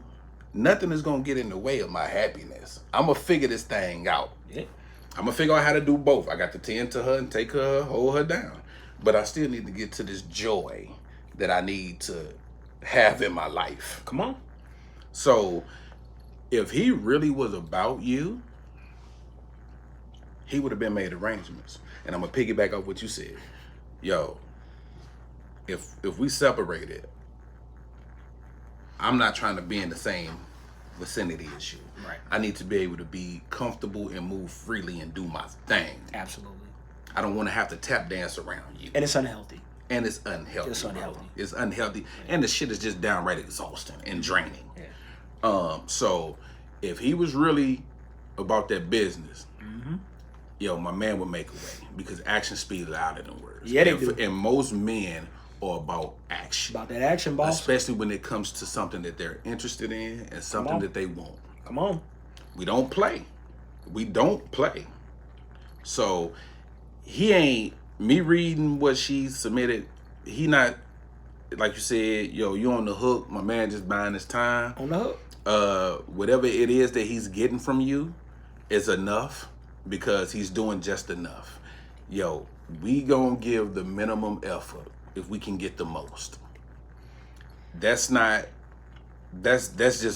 nothing is gonna get in the way of my happiness. I'm gonna figure this thing out. Yeah. I'm gonna figure out how to do both. I got to tend to her and take her, hold her down. But I still need to get to this joy that I need to have in my life. Come on. So, if he really was about you, he would have been made arrangements. And I'm gonna piggyback off what you said. Yo, if we separated, I'm not trying to be in the same vicinity as you. Right. I need to be able to be comfortable and move freely and do my thing. Absolutely. I don't want to have to tap dance around you. And it's unhealthy. It's unhealthy. And the shit is just downright exhausting and draining. Yeah. So if he was really about that business, yo, my man would make a way, because action speaks louder than words. Yeah, they do. And most men are about action. About that action, boss. Especially when it comes to something that they're interested in and something that they want. Come on. We don't play. So he ain't, me reading what she submitted, he not, like you said, yo, you on the hook. My man just buying his time. On the hook. Whatever it is that he's getting from you is enough, because he's doing just enough. Yo, we gonna give the minimum effort if we can get the most. That's just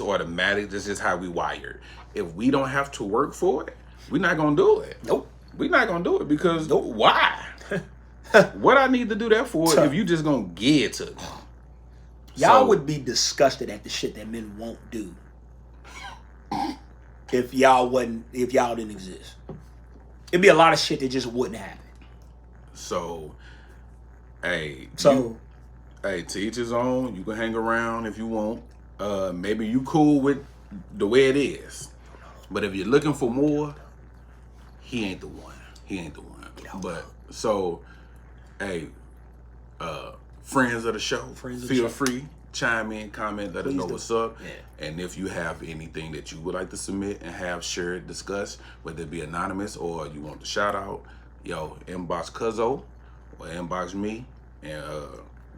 automatic. That's just how we wired. If we don't have to work for it, we're not gonna do it. Nope. We're not gonna do it, because why? What I need to do that for if you just gonna give it to me? Y'all would be disgusted at the shit that men won't do if y'all didn't exist. It'd be a lot of shit that just wouldn't happen. So, to each his own. You can hang around if you want. Maybe you cool with the way it is. But if you're looking for more, he ain't the one. He ain't the one. But so, hey, friends of the show, feel free, chime in, comment, let us know what's up. Yeah. And if you have anything that you would like to submit and have shared, discuss, whether it be anonymous or you want to shout out, yo, inbox Cuzzo or inbox me, and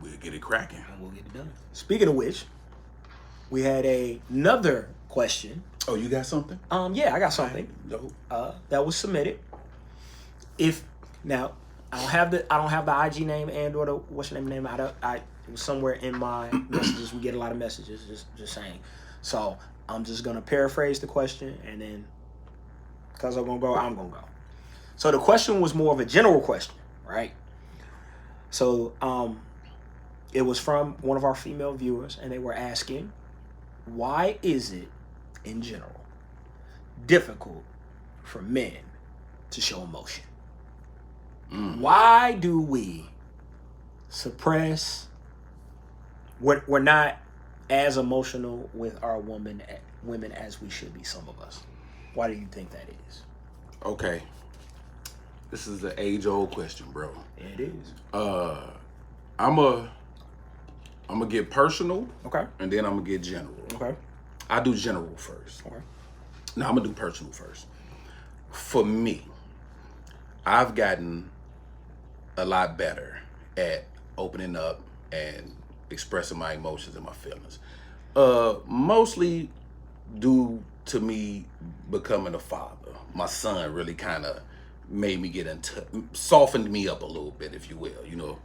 we'll get it cracking. And we'll get it done. Speaking of which, we had another question. Oh, you got something? Yeah, I got something. Dope. That was submitted. Now I don't have the IG name and or the what's your name. It was somewhere in my messages. We get a lot of messages. Just saying. So I'm just gonna paraphrase the question, and then because I'm gonna go. So the question was more of a general question, right? So it was from one of our female viewers, and they were asking, why is it, in general, difficult for men to show emotion? Why do we suppress? We're not as emotional with our women as we should be, some of us. Why do you think that is? Okay. This is an age-old question, bro. It is. I'm gonna get personal. Okay. And then I'm gonna get general. Okay. I do general first. Okay. Now I'm gonna do personal first. For me, I've gotten a lot better at opening up and expressing my emotions and my feelings. Mostly due to me becoming a father. My son really kind of made me get into, softened me up a little bit, if you will, you know.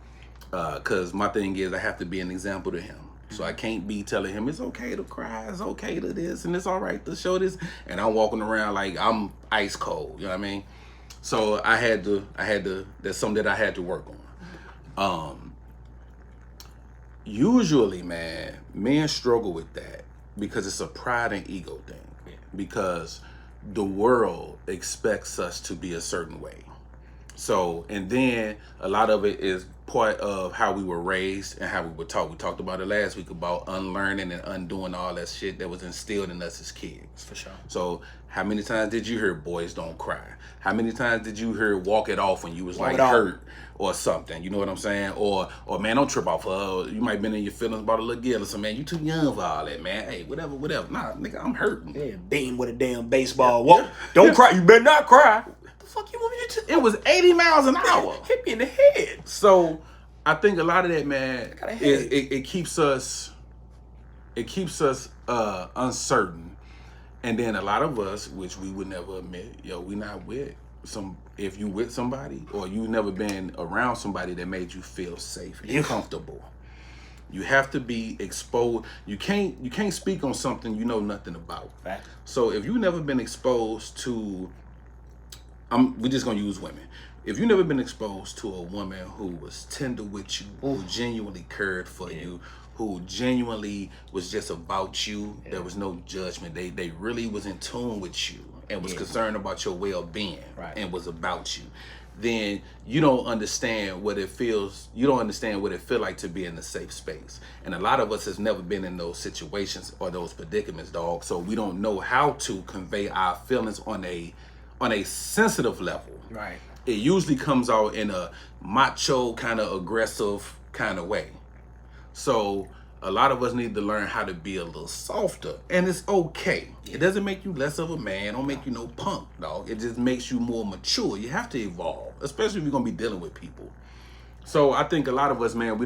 Because my thing is I have to be an example to him. So I can't be telling him it's okay to cry, it's okay to this, and it's all right to show this. And I'm walking around like I'm ice cold, you know what I mean? So I had to, that's something that I had to work on. Usually, man, men struggle with that because it's a pride and ego thing. Yeah. Because the world expects us to be a certain way. So, and then a lot of it is part of how we were raised and how we were taught. We talked about it last week about unlearning and undoing all that shit that was instilled in us as kids. For sure. So how many times did you hear boys don't cry? How many times did you hear walk it off when you was like hurt or something? You know what I'm saying? Or man, don't trip off. You might been in your feelings about a little girl or something. Man, you too young for all that, man. Hey, whatever. Nah, nigga, I'm hurting. Yeah, beating with a damn baseball. Whoa, don't cry. You better not cry. Fuck you want me to do? It was 80 miles an hour. Hit me in the head. So I think a lot of that, man, it keeps us uncertain. And then a lot of us, which we would never admit, we not with if you with somebody or you never been around somebody that made you feel safe and comfortable. You have to be exposed. You can't speak on something you know nothing about. Right. So if you never been exposed to, we're just gonna use women. If you never been exposed to a woman who was tender with you, who genuinely cared for you, who genuinely was just about you, there was no judgment. They really was in tune with you and was concerned about your well-being and was about you. Then you don't understand what it feels. You don't understand what it feel like to be in a safe space. And a lot of us has never been in those situations or those predicaments, dog. So we don't know how to convey our feelings on a sensitive level. Right. It usually comes out in a macho kind of aggressive kind of way. So a lot of us need to learn how to be a little softer, and it's okay. It doesn't make you less of a man. Don't make you no punk, dog. It just makes you more mature. You have to evolve, especially if you're gonna be dealing with people. So I think a lot of us, man,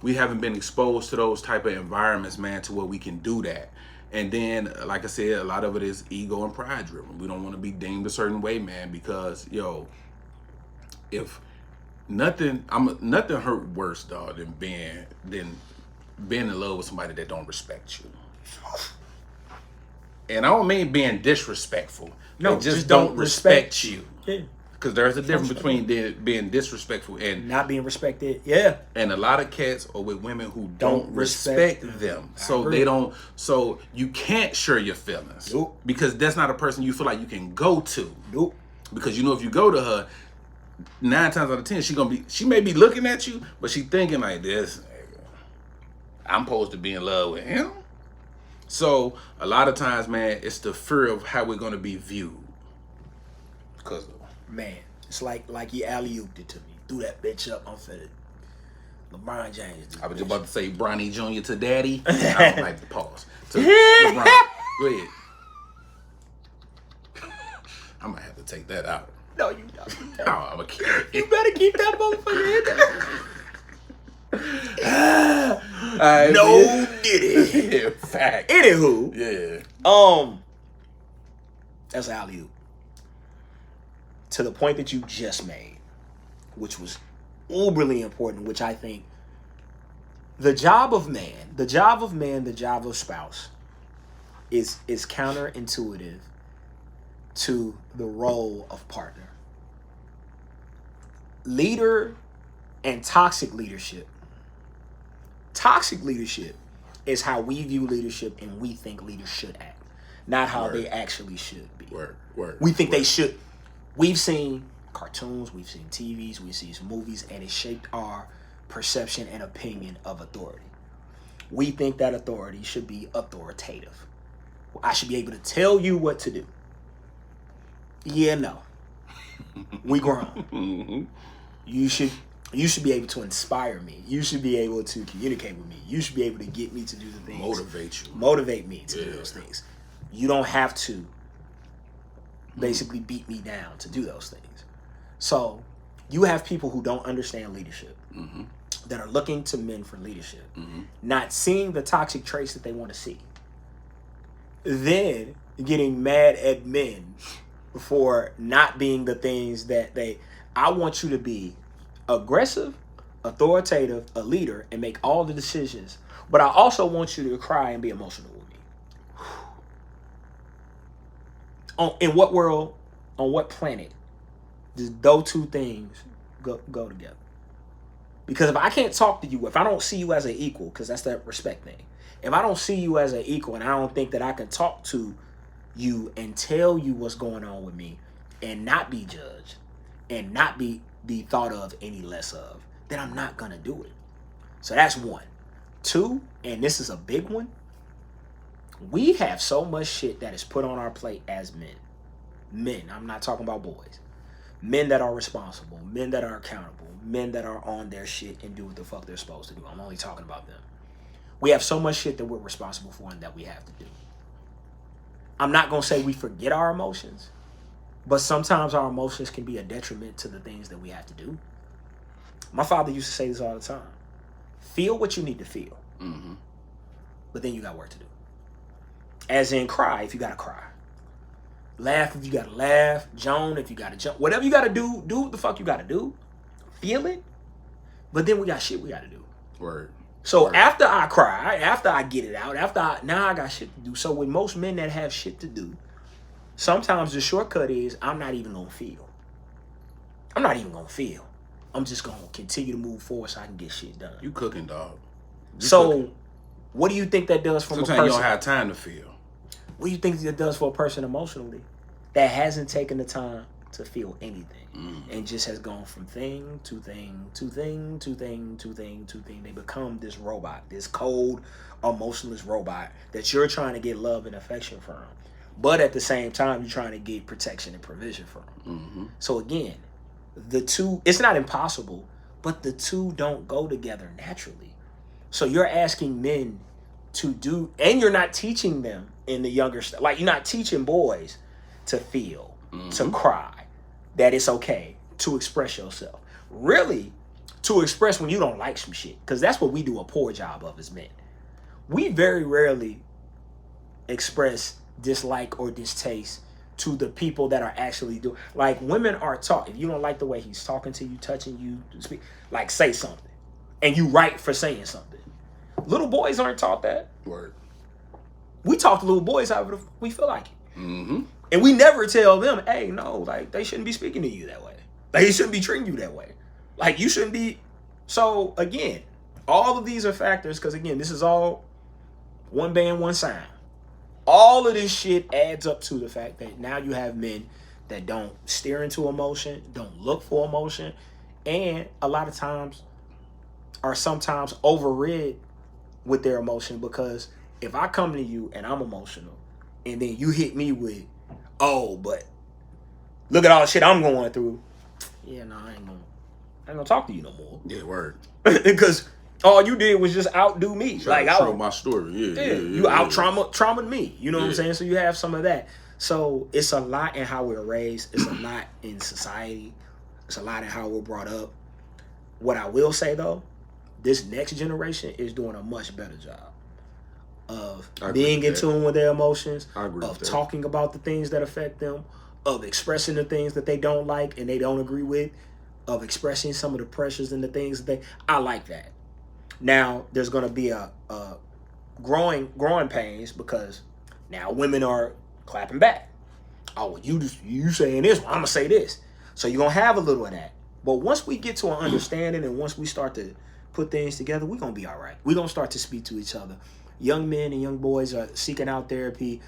we haven't been exposed to those type of environments, man, to where we can do that. And then, like I said, a lot of it is ego and pride driven. We don't want to be deemed a certain way, man, because if nothing hurt worse, dog, than being in love with somebody that don't respect you. And I don't mean being disrespectful. No, just don't respect you. Yeah. Because there's a difference between being disrespectful and not being respected. Yeah. And a lot of cats are with women who don't respect them. So you can't share your feelings. Nope. Because that's not a person you feel like you can go to. Nope. Because if you go to her, 9 times out of 10, she may be looking at you, but she thinking like this. I'm supposed to be in love with him. So a lot of times, man, it's the fear of how we're gonna be viewed. Because Man, it's like you alley-ooped it to me. Threw that bitch up. I'm finna LeBron James. I was just about to say Bronny Jr. to Daddy. I don't like the pause. To LeBron. Go ahead. I might have to take that out. No, you don't. Oh, I'm a kid. You better keep that motherfucker in there. No diddy. Yeah, fact. Anywho. Yeah. That's alley-oop. To the point that you just made, which was uberly important, which I think the job of spouse is counterintuitive to the role of partner. Leader and toxic leadership. Toxic leadership is how we view leadership and we think leaders should act, not how they actually should be. We think they should. We've seen cartoons, we've seen TVs, we've seen movies, and it shaped our perception and opinion of authority. We think that authority should be authoritative. I should be able to tell you what to do. Yeah, no. We grown. Mm-hmm. You should be able to inspire me. You should be able to communicate with me. You should be able to get me to do the things. Motivate me to do those things. You don't have to basically beat me down to do those things. So you have people who don't understand leadership, that are looking to men for leadership, not seeing the toxic traits that they want to see, then getting mad at men for not being the things that I want you to be aggressive, authoritative, a leader, and make all the decisions. But I also want you to cry and be emotional with me. In what world, on what planet, does those two things go together? Because if I can't talk to you, if I don't see you as an equal, because that's that respect thing. If I don't see you as an equal and I don't think that I can talk to you and tell you what's going on with me and not be judged and not be thought of any less of, then I'm not going to do it. So that's one. Two, and this is a big one, we have so much shit that is put on our plate as men. Men, I'm not talking about boys. Men that are responsible, men that are accountable, men that are on their shit and do what the fuck they're supposed to do. I'm only talking about them. We have so much shit that we're responsible for and that we have to do. I'm not going to say we forget our emotions, but sometimes our emotions can be a detriment to the things that we have to do. My father used to say this all the time. Feel what you need to feel. But then you got work to do. As in, cry if you got to cry. Laugh if you got to laugh. Joan if you got to jump. Whatever you got to do what the fuck you got to do. Feel it. But then we got shit we got to do. So after I cry, after I get it out, now I got shit to do. So with most men that have shit to do, sometimes the shortcut is I'm not even going to feel. I'm not even going to feel. I'm just going to continue to move forward so I can get shit done. You cooking, dog. What do you think that does from a person? Sometimes you don't have time to feel. What do you think that does for a person emotionally that hasn't taken the time to feel anything and just has gone from thing to thing to thing to thing to thing to thing? They become this robot, this cold, emotionless robot that you're trying to get love and affection from. But at the same time, you're trying to get protection and provision from. So again, the two, it's not impossible, but the two don't go together naturally. So you're asking men to do, and you're not teaching them in the younger stuff. Like, you're not teaching boys to feel, to cry, that it's okay to express yourself. Really, to express when you don't like some shit. Because that's what we do a poor job of as men. We very rarely express dislike or distaste to the people that are actually doing. Like, women are taught, if you don't like the way he's talking to you, touching you, speak, like, say something. And you right for saying something. Little boys aren't taught that. We talk to little boys however we feel like it. And we never tell them, hey, no, like, they shouldn't be speaking to you that way. Like, they shouldn't be treating you that way. Like, you shouldn't be. So, again, all of these are factors, because, again, this is all one band, one sound. All of this shit adds up to the fact that now you have men that don't steer into emotion, don't look for emotion, and a lot of times are sometimes overrid with their emotion. Because if I come to you and I'm emotional and then you hit me with, oh, but look at all the shit I'm going through. Yeah, no, I ain't gonna talk to you no more. Yeah, word. Because all you did was just outdo me. Try to troll my story. You out traumaed me. You know what I'm saying? So you have some of that. So it's a lot in how we're raised. It's a lot in society. It's a lot in how we're brought up. What I will say though, this next generation is doing a much better job of being in tune with their emotions, of talking about the things that affect them, of expressing the things that they don't like and they don't agree with, of expressing some of the pressures and the things that I like that. Now there's going to be a growing pains because now women are clapping back. Oh, you saying this, well, I'm gonna say this. So you're gonna have a little of that. But once we get to an understanding and once we start to put things together, we're gonna be all right. We're gonna start to speak to each other. Young men and young boys are seeking out therapy,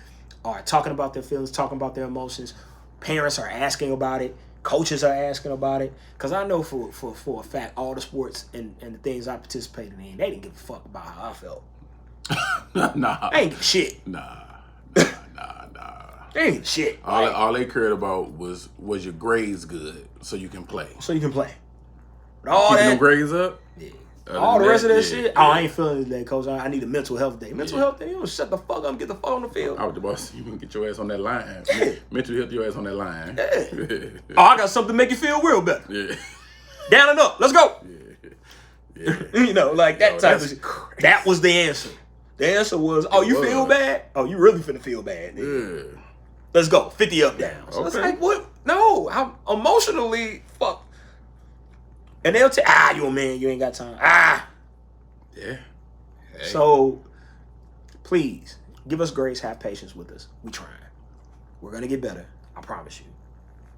are talking about their feelings, talking about their emotions. Parents are asking about it. Coaches are asking about it. Because I know for a fact, all the sports and the things I participated in, they didn't give a fuck about how I felt. Nah. They ain't give a shit. Nah. They ain't give a shit. All they cared about was your grades good so you can play. But all Keeping that them grades up? Yeah. All the rest of that shit, I ain't feeling it today, coach. I need a mental health day. Mental health day, you don't shut the fuck up and get the fuck on the field. I was the boss. You can get your ass on that line. Mental health your ass on that line. Oh, I got something to make you feel real better. Yeah. Down and up. Let's go. Yeah. You know, like that type of shit. That was the answer. The answer was, oh, you feel bad? Oh, you really finna feel bad. Yeah. Let's go. 50 up, down. So it's like, what? No, I'm emotionally fucked. And they'll tell, you a man, you ain't got time. Yeah. Hey. So, please, give us grace, have patience with us. We trying. We're going to get better. I promise you.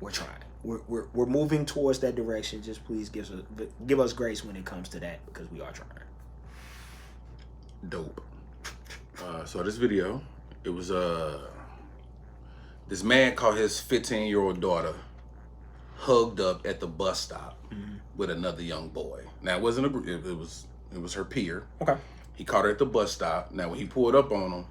We're trying. We're moving towards that direction. Just please give us grace when it comes to that because we are trying. Dope. So this video, it was this man caught his 15-year-old daughter hugged up at the bus stop with another young boy. Now it wasn't it was her peer. Okay. He caught her at the bus stop. Now when he pulled up on him,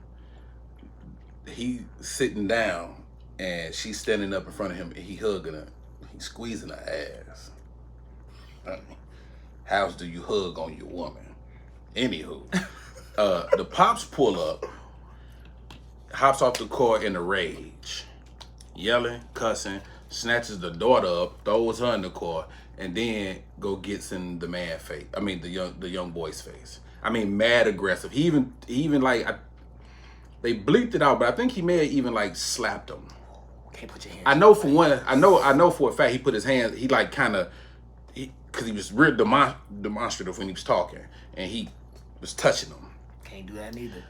he sitting down and she's standing up in front of him and he hugging her. He's squeezing her ass. How do you hug on your woman? Anywho, the pops pull up, hops off the car in a rage, yelling, cussing, snatches the daughter up, throws her in the car, and then go gets in the man face. I mean the young boy's face. I mean, mad aggressive. He even like they bleeped it out, but I think he may have even like slapped him. Can't put your hands. I know for one. I know for a fact he put his hands. He like kind of, because he was real demonstrative when he was talking, and he was touching him. Can't do that neither.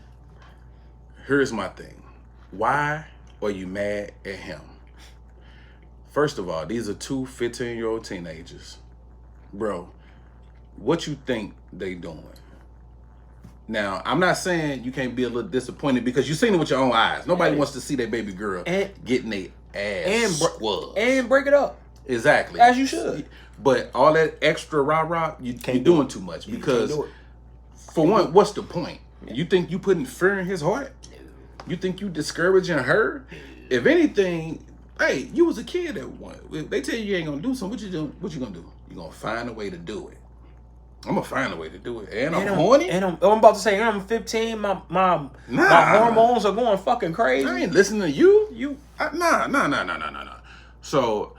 Here's my thing. Why are you mad at him? First of all, these are two 15-year-old teenagers. Bro, what you think they doing? Now, I'm not saying you can't be a little disappointed because you've seen it with your own eyes. Nobody wants to see their baby girl getting their ass squabbed. And break it up. Exactly. As you should. But all that extra rah-rah, you're doing too much. Because, for one, what's the point? You think you putting fear in his heart? You think you discouraging her? If anything, hey, you was a kid at one. If they tell you ain't gonna do something, what you gonna do? You gonna find a way to do it. I'm gonna find a way to do it. And I'm horny. And I'm about to say, I'm 15. My hormones are going fucking crazy. I ain't listening to you. Nah. So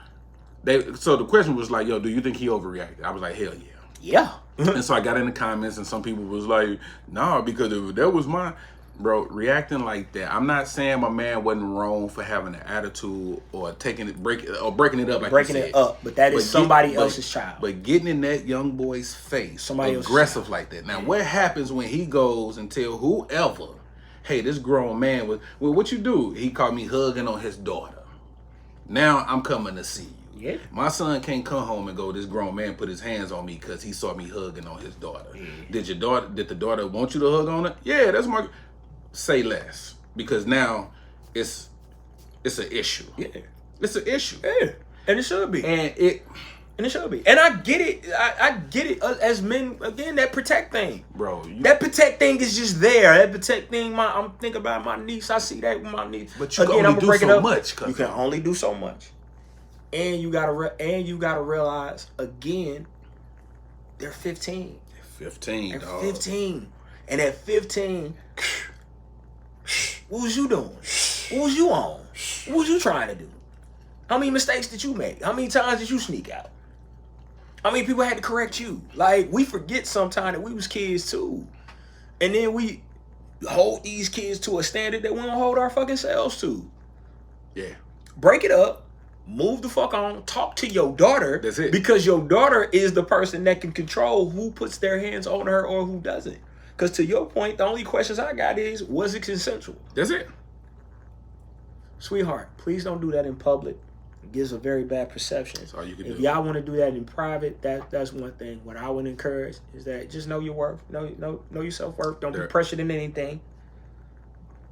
the question was like, yo, do you think he overreacted? I was like, hell yeah. Yeah. And so I got in the comments, and some people was like, nah, because if that was my bro reacting like that. I'm not saying my man wasn't wrong for having an attitude or breaking it up like breaking it up, but that is somebody else's child. But getting in that young boy's face, somebody aggressive like that. Now, what happens when he goes and tell whoever, hey, this grown man was, well, what you do? He caught me hugging on his daughter. Now I'm coming to see you. Yeah. My son can't come home and go, this grown man put his hands on me because he saw me hugging on his daughter. Yeah. Did the daughter want you to hug on her? Yeah, that's my. Say less, because now it's an issue. Yeah, it's an issue. Yeah, and it should be. And it should be. And I get it. I get it. As men, again, that protect thing, bro. That protect thing is just there. That protect thing. I'm thinking about my niece. I see that with my niece. But you can only do so much. You can only do so much. And you gotta realize again, they're 15. 15, They're dog. 15. And at 15, what was you doing? What was you on? What was you trying to do? How many mistakes did you make? How many times did you sneak out? How many people had to correct you? Like, we forget sometimes that we was kids too. And then we hold these kids to a standard that we don't hold our fucking selves to. Yeah. Break it up. Move the fuck on. Talk to your daughter. That's it. Because your daughter is the person that can control who puts their hands on her or who doesn't. Because to your point, the only questions I got is, was it consensual? That's it. Sweetheart, please don't do that in public. It gives a very bad perception. That's all you can If do. y'all want to do that in private, that's one thing. What I would encourage is that just know your worth. Know your self-worth. Don't be pressured in anything.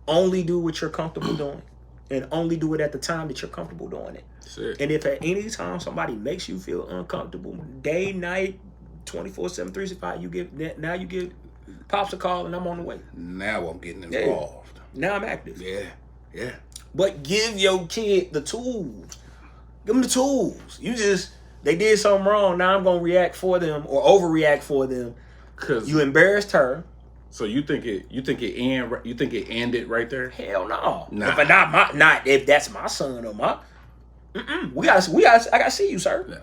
Only do what you're comfortable doing. And only do it at the time that you're comfortable doing it. That's it. And if at any time somebody makes you feel uncomfortable, day, night, 24/7, 365, you give Pops a call and I'm on the way. Now I'm getting involved. Now I'm active. Yeah. But give your kid the tools. Give them the tools. They did something wrong. Now I'm gonna react for them or overreact for them. Cause you embarrassed her. So you think it ended right there? Hell no. Nah. If if that's my son or my. I gotta see you, sir. Yeah.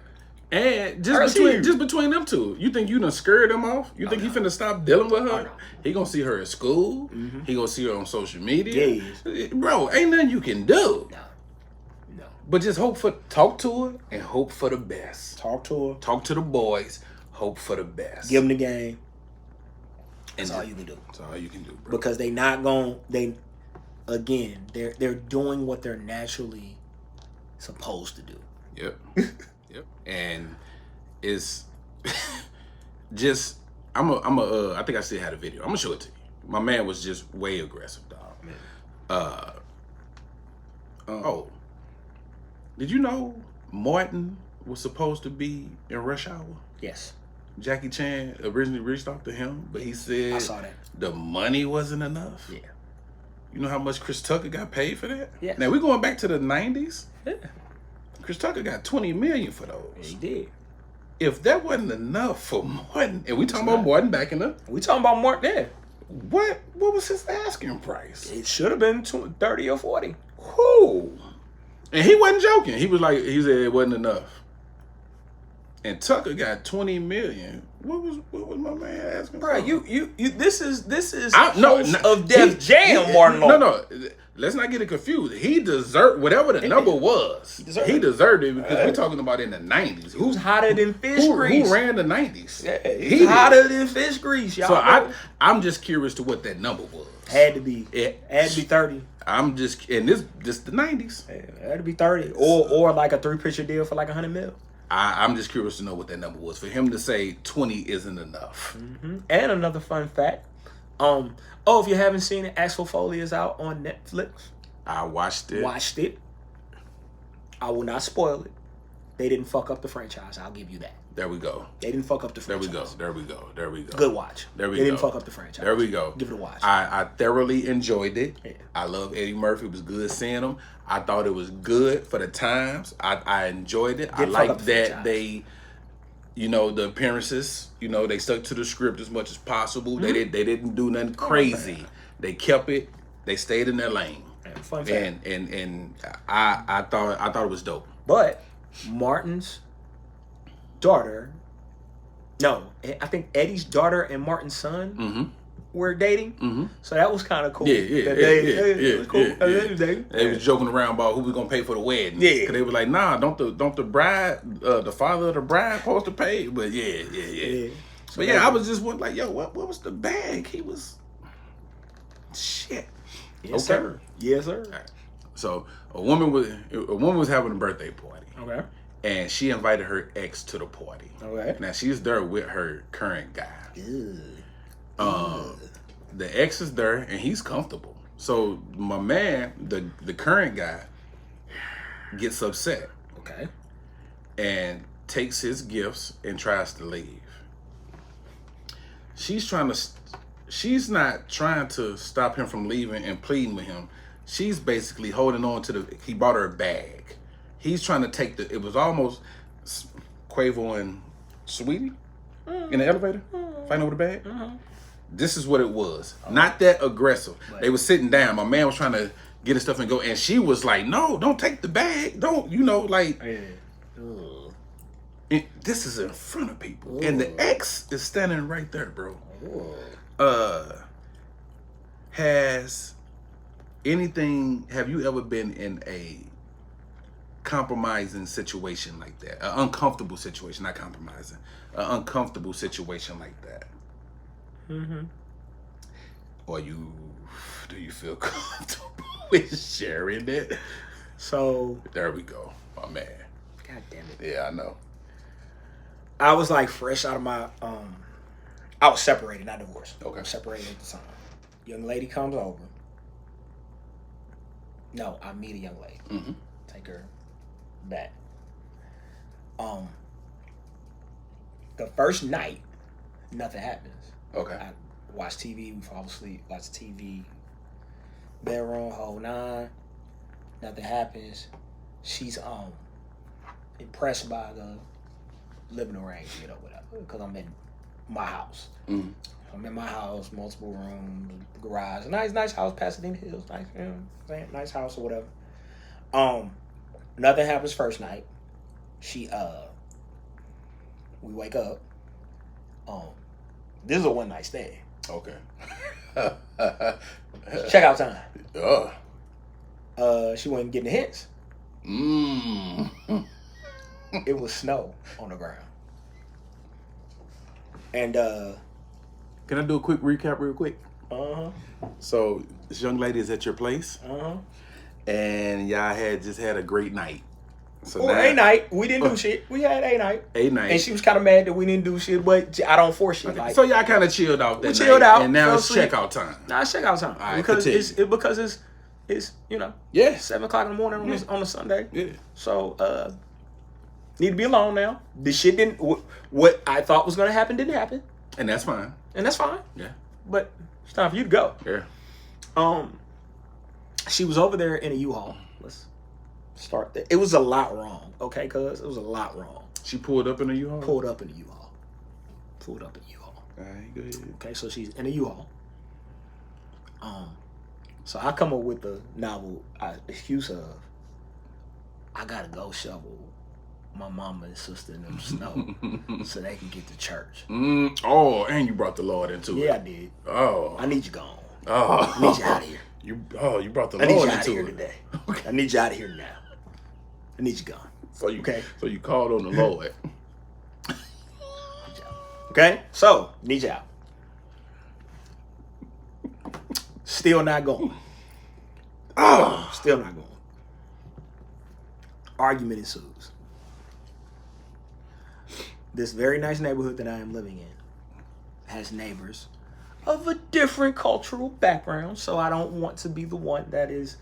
And just between them two, you think you done scared him off? You think he finna stop dealing with her? No. He gonna see her at school. Mm-hmm. He gonna see her on social media. Yes. Bro, ain't nothing you can do. No. But just talk to her and hope for the best. Talk to her. Talk to the boys. Hope for the best. Give them the game. That's And all you can do. That's all you can do, bro. Because they're doing what they're naturally supposed to do. Yep. Yep. And it's just I think I still had a video. I'm gonna show it to you. My man was just way aggressive, dog. Oh. Did you know Martin was supposed to be in Rush Hour? Yes. Jackie Chan originally reached out to him, but he said I saw that. the money wasn't enough. Yeah. You know how much Chris Tucker got paid for that? Yeah. Now we're going back to the 90s. Yeah. Chris Tucker got $20 million for those. He did. If that wasn't enough for Martin, and we talking about Martin back in the, We talking about Mark there. what was his asking price? It should have been 30 or 40. Whoo! And he wasn't joking. He said it wasn't enough. And Tucker got $20 million. What was my man asking? Bro, for? this is of Def Jam, Martin. No. Let's not get it confused. He deserved whatever the number was. He deserved it because we're talking about in the 90s. Who's hotter than fish grease? Who ran the 90s? Yeah, he's hotter than fish grease, y'all. So I'm just curious to what that number was. Had to be. Had to be 30. I'm just, and this the 90s. Yeah, had to be 30. Or like a 3-picture deal for like $100 million. I'm just curious to know what that number was. For him to say 20 isn't enough. Mm-hmm. And another fun fact. If you haven't seen it, Axel Foley is out on Netflix. I watched it. I will not spoil it. They didn't fuck up the franchise. I'll give you that. There we go. They didn't fuck up the franchise. There we go. Good watch. They didn't fuck up the franchise. There we go. Give it a watch. I thoroughly enjoyed it. Yeah. I love Eddie Murphy. It was good seeing him. I thought it was good for the times. I enjoyed it. I liked that they, the appearances, they stuck to the script as much as possible. Mm-hmm. They didn't do nothing crazy. They kept it. They stayed in their lane. Fun fact. And I thought it was dope. But Martin's daughter, I think Eddie's daughter and Martin's son were dating. Mm-hmm. So that was kind of cool. Yeah. It was cool. They was joking around about who was gonna pay for the wedding. Yeah. Because they were like, nah, don't the bride, the father of the bride supposed to pay? But yeah. So I was just like, yo, what was the bag? He was shit. Yes, sir. Yes, sir. Right. So a woman was having a birthday party. Okay. And she invited her ex to the party. Okay. Now she's there with her current guy. The ex is there and he's comfortable. So my man, the current guy, gets upset. Okay. And takes his gifts and tries to leave. She's not trying to stop him from leaving and pleading with him. She's basically holding on to he bought her a bag. He's trying to take it was almost Quavo and Sweetie in the elevator fighting over the bag. This is what it was. Not that aggressive. They were sitting down. My man was trying to get his stuff and go, and she was like, "No, don't take the bag. Don't, like." And this is in front of people, and the ex is standing right there, bro. Have you ever been in a compromising situation like that? An uncomfortable situation, not compromising. An uncomfortable situation like that. Or do you feel comfortable with sharing it? So there we go, my man. God damn it. Yeah, I know. I was like fresh out of my I was separated, not divorced. Okay. I was separated at the time. Young lady comes over. No, I meet a young lady. Take her back. The first night, nothing happens. Okay. I watch TV, we fall asleep, watch TV, bedroom, whole nine, nothing happens. She's impressed by the living arrangement or whatever, because I'm in my house. I'm in my house, multiple rooms, garage, nice house, Pasadena Hills, nice house or whatever. Nothing happens first night. We wake up. This is a one night stand. Okay. Check out time. Yeah. She wasn't getting the hints. It was snow on the ground. And can I do a quick recap real quick? So this young lady is at your place. And y'all had just had a great night. So a night. We didn't do shit. We had a night. And she was kind of mad that we didn't do shit, but I don't force shit. Okay. Like, so y'all kind of chilled out that we chilled night, out. and now it's asleep. checkout time. Nah, it's checkout time. All right, because continue. it's Yeah, 7:00 in the morning on a Sunday. Yeah. So need to be alone now. This shit didn't. What I thought was gonna happen didn't happen, and that's fine. Yeah. But it's time for you to go. Yeah. She was over there in a U-Haul. Let's start there. It was a lot wrong. Okay, cuz it was a lot wrong. She pulled up in a U-Haul. Pulled up in a U-Haul. All right, go ahead. Okay, so she's in a U-Haul. So I come up with the novel excuse of, I gotta go shovel my mama and sister in the snow so they can get to church. Oh, and you brought the Lord into it. Yeah, I did. Oh. I need you gone. Oh. I need you out of here. You brought the Lord into it. I need you out of here today. Okay. I need you out of here now. I need you gone. So you called on the Lord. Okay? So, need you out. Still not going. Still not going. Argument ensues. This very nice neighborhood that I am living in has neighbors of a different cultural background, so I don't want to be the one that is,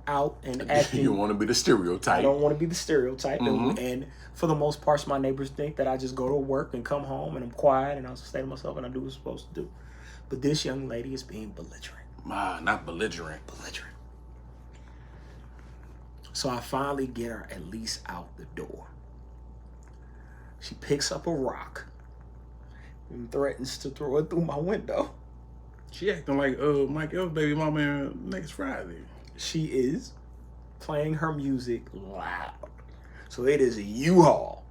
out and acting. You want to be the stereotype. I don't want to be the stereotype. And for the most part, my neighbors think that I just go to work and come home and I'm quiet and I'll stay to myself and I do what I'm supposed to do. But this young lady is being belligerent. Not belligerent. Belligerent. So I finally get her at least out the door. She picks up a rock and threatens to throw it through my window. She acting like Mike L's baby mama next Friday. She is playing her music loud. So it is a U-Haul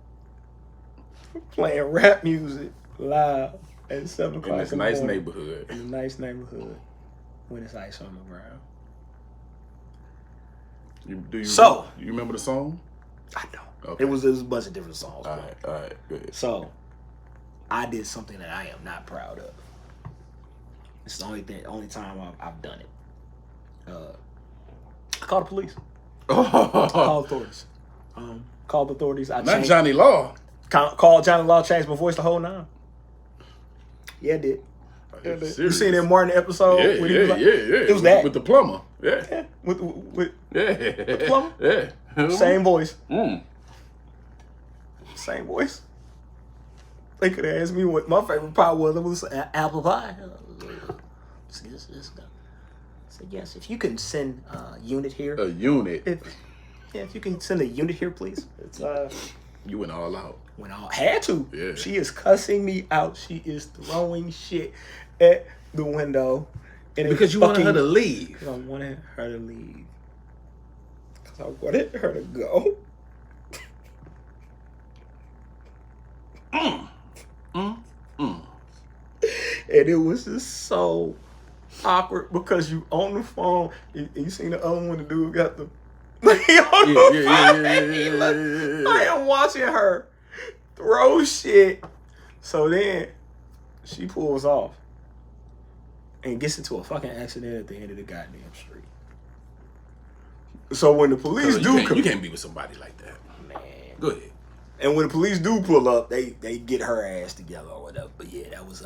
playing rap music loud at 7 o'clock in this nice neighborhood. In a nice neighborhood when it's ice on the ground. You remember the song? I don't. Okay. It was a bunch of different songs. All right, good. So I did something that I am not proud of. It's the only time I've done it. I called the police. Called authorities. Called the authorities. Not Johnny Law. Called Johnny Law, changed my voice the whole nine. Yeah, I did. You seen that Martin episode? Yeah. It was that. With the plumber. Yeah. Yeah. With the plumber? Yeah. Same voice. Same voice. They could have asked me what my favorite pie was. It was apple pie. I said, yes, if you can send a unit here. A unit. Yeah, if you can send a unit here, please. It's You went all out. Had to. Yeah. She is cussing me out. She is throwing shit at the window. And Because you wanted her to leave. I wanted her to leave. Because I wanted her to go. And it was just so awkward because you on the phone. You seen the other one, the dude got the... I am watching her throw shit. So then she pulls off and gets into a fucking accident at the end of the goddamn street. So when the police come, you can't be with somebody like that. Man. Go ahead. And when the police do pull up, they get her ass together or whatever. But yeah, that was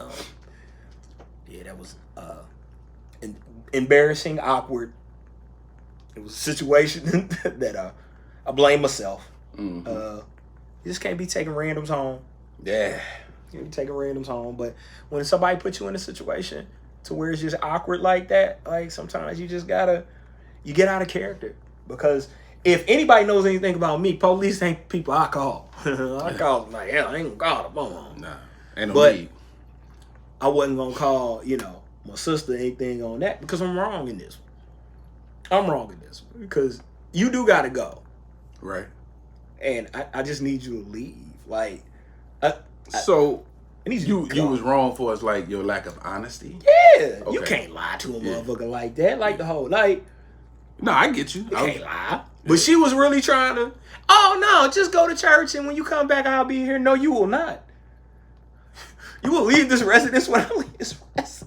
embarrassing, awkward. It was a situation that I blame myself. Mm-hmm. You just can't be taking randoms home. Yeah. You be taking randoms home. But when somebody puts you in a situation to where it's just awkward like that, like sometimes you just gotta, you get out of character. Because if anybody knows anything about me, police ain't people I call. I call them like, hell, I ain't gonna call the phone. Nah, ain't no But need. I wasn't gonna call, my sister anything on that because I'm wrong in this one. I'm wrong in this one because you do gotta go. Right. And I just need you to leave. Like, so I need you to was wrong for us, like your lack of honesty. Yeah, Okay. you can't lie to a motherfucker like that. Like the whole night. No, I get you. You can't lie. But she was really trying to, oh no, just go to church and when you come back, I'll be here. No, you will not. You will leave this residence when I leave this residence.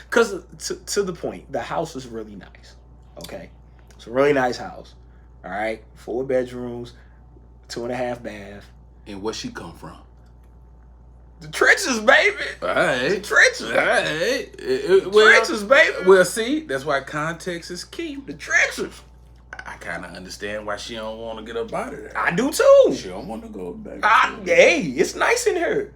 Because to the point, the house is really nice. Okay? It's a really nice house. All right? 4 bedrooms, 2.5 baths. And where she come from? The trenches, baby. All right. The trenches. All right. Trenches, baby. Well, see, that's why context is key. The trenches. I kind of understand why she don't want to get up out of there. I do too. She don't want to go back. Hey, it's nice in here.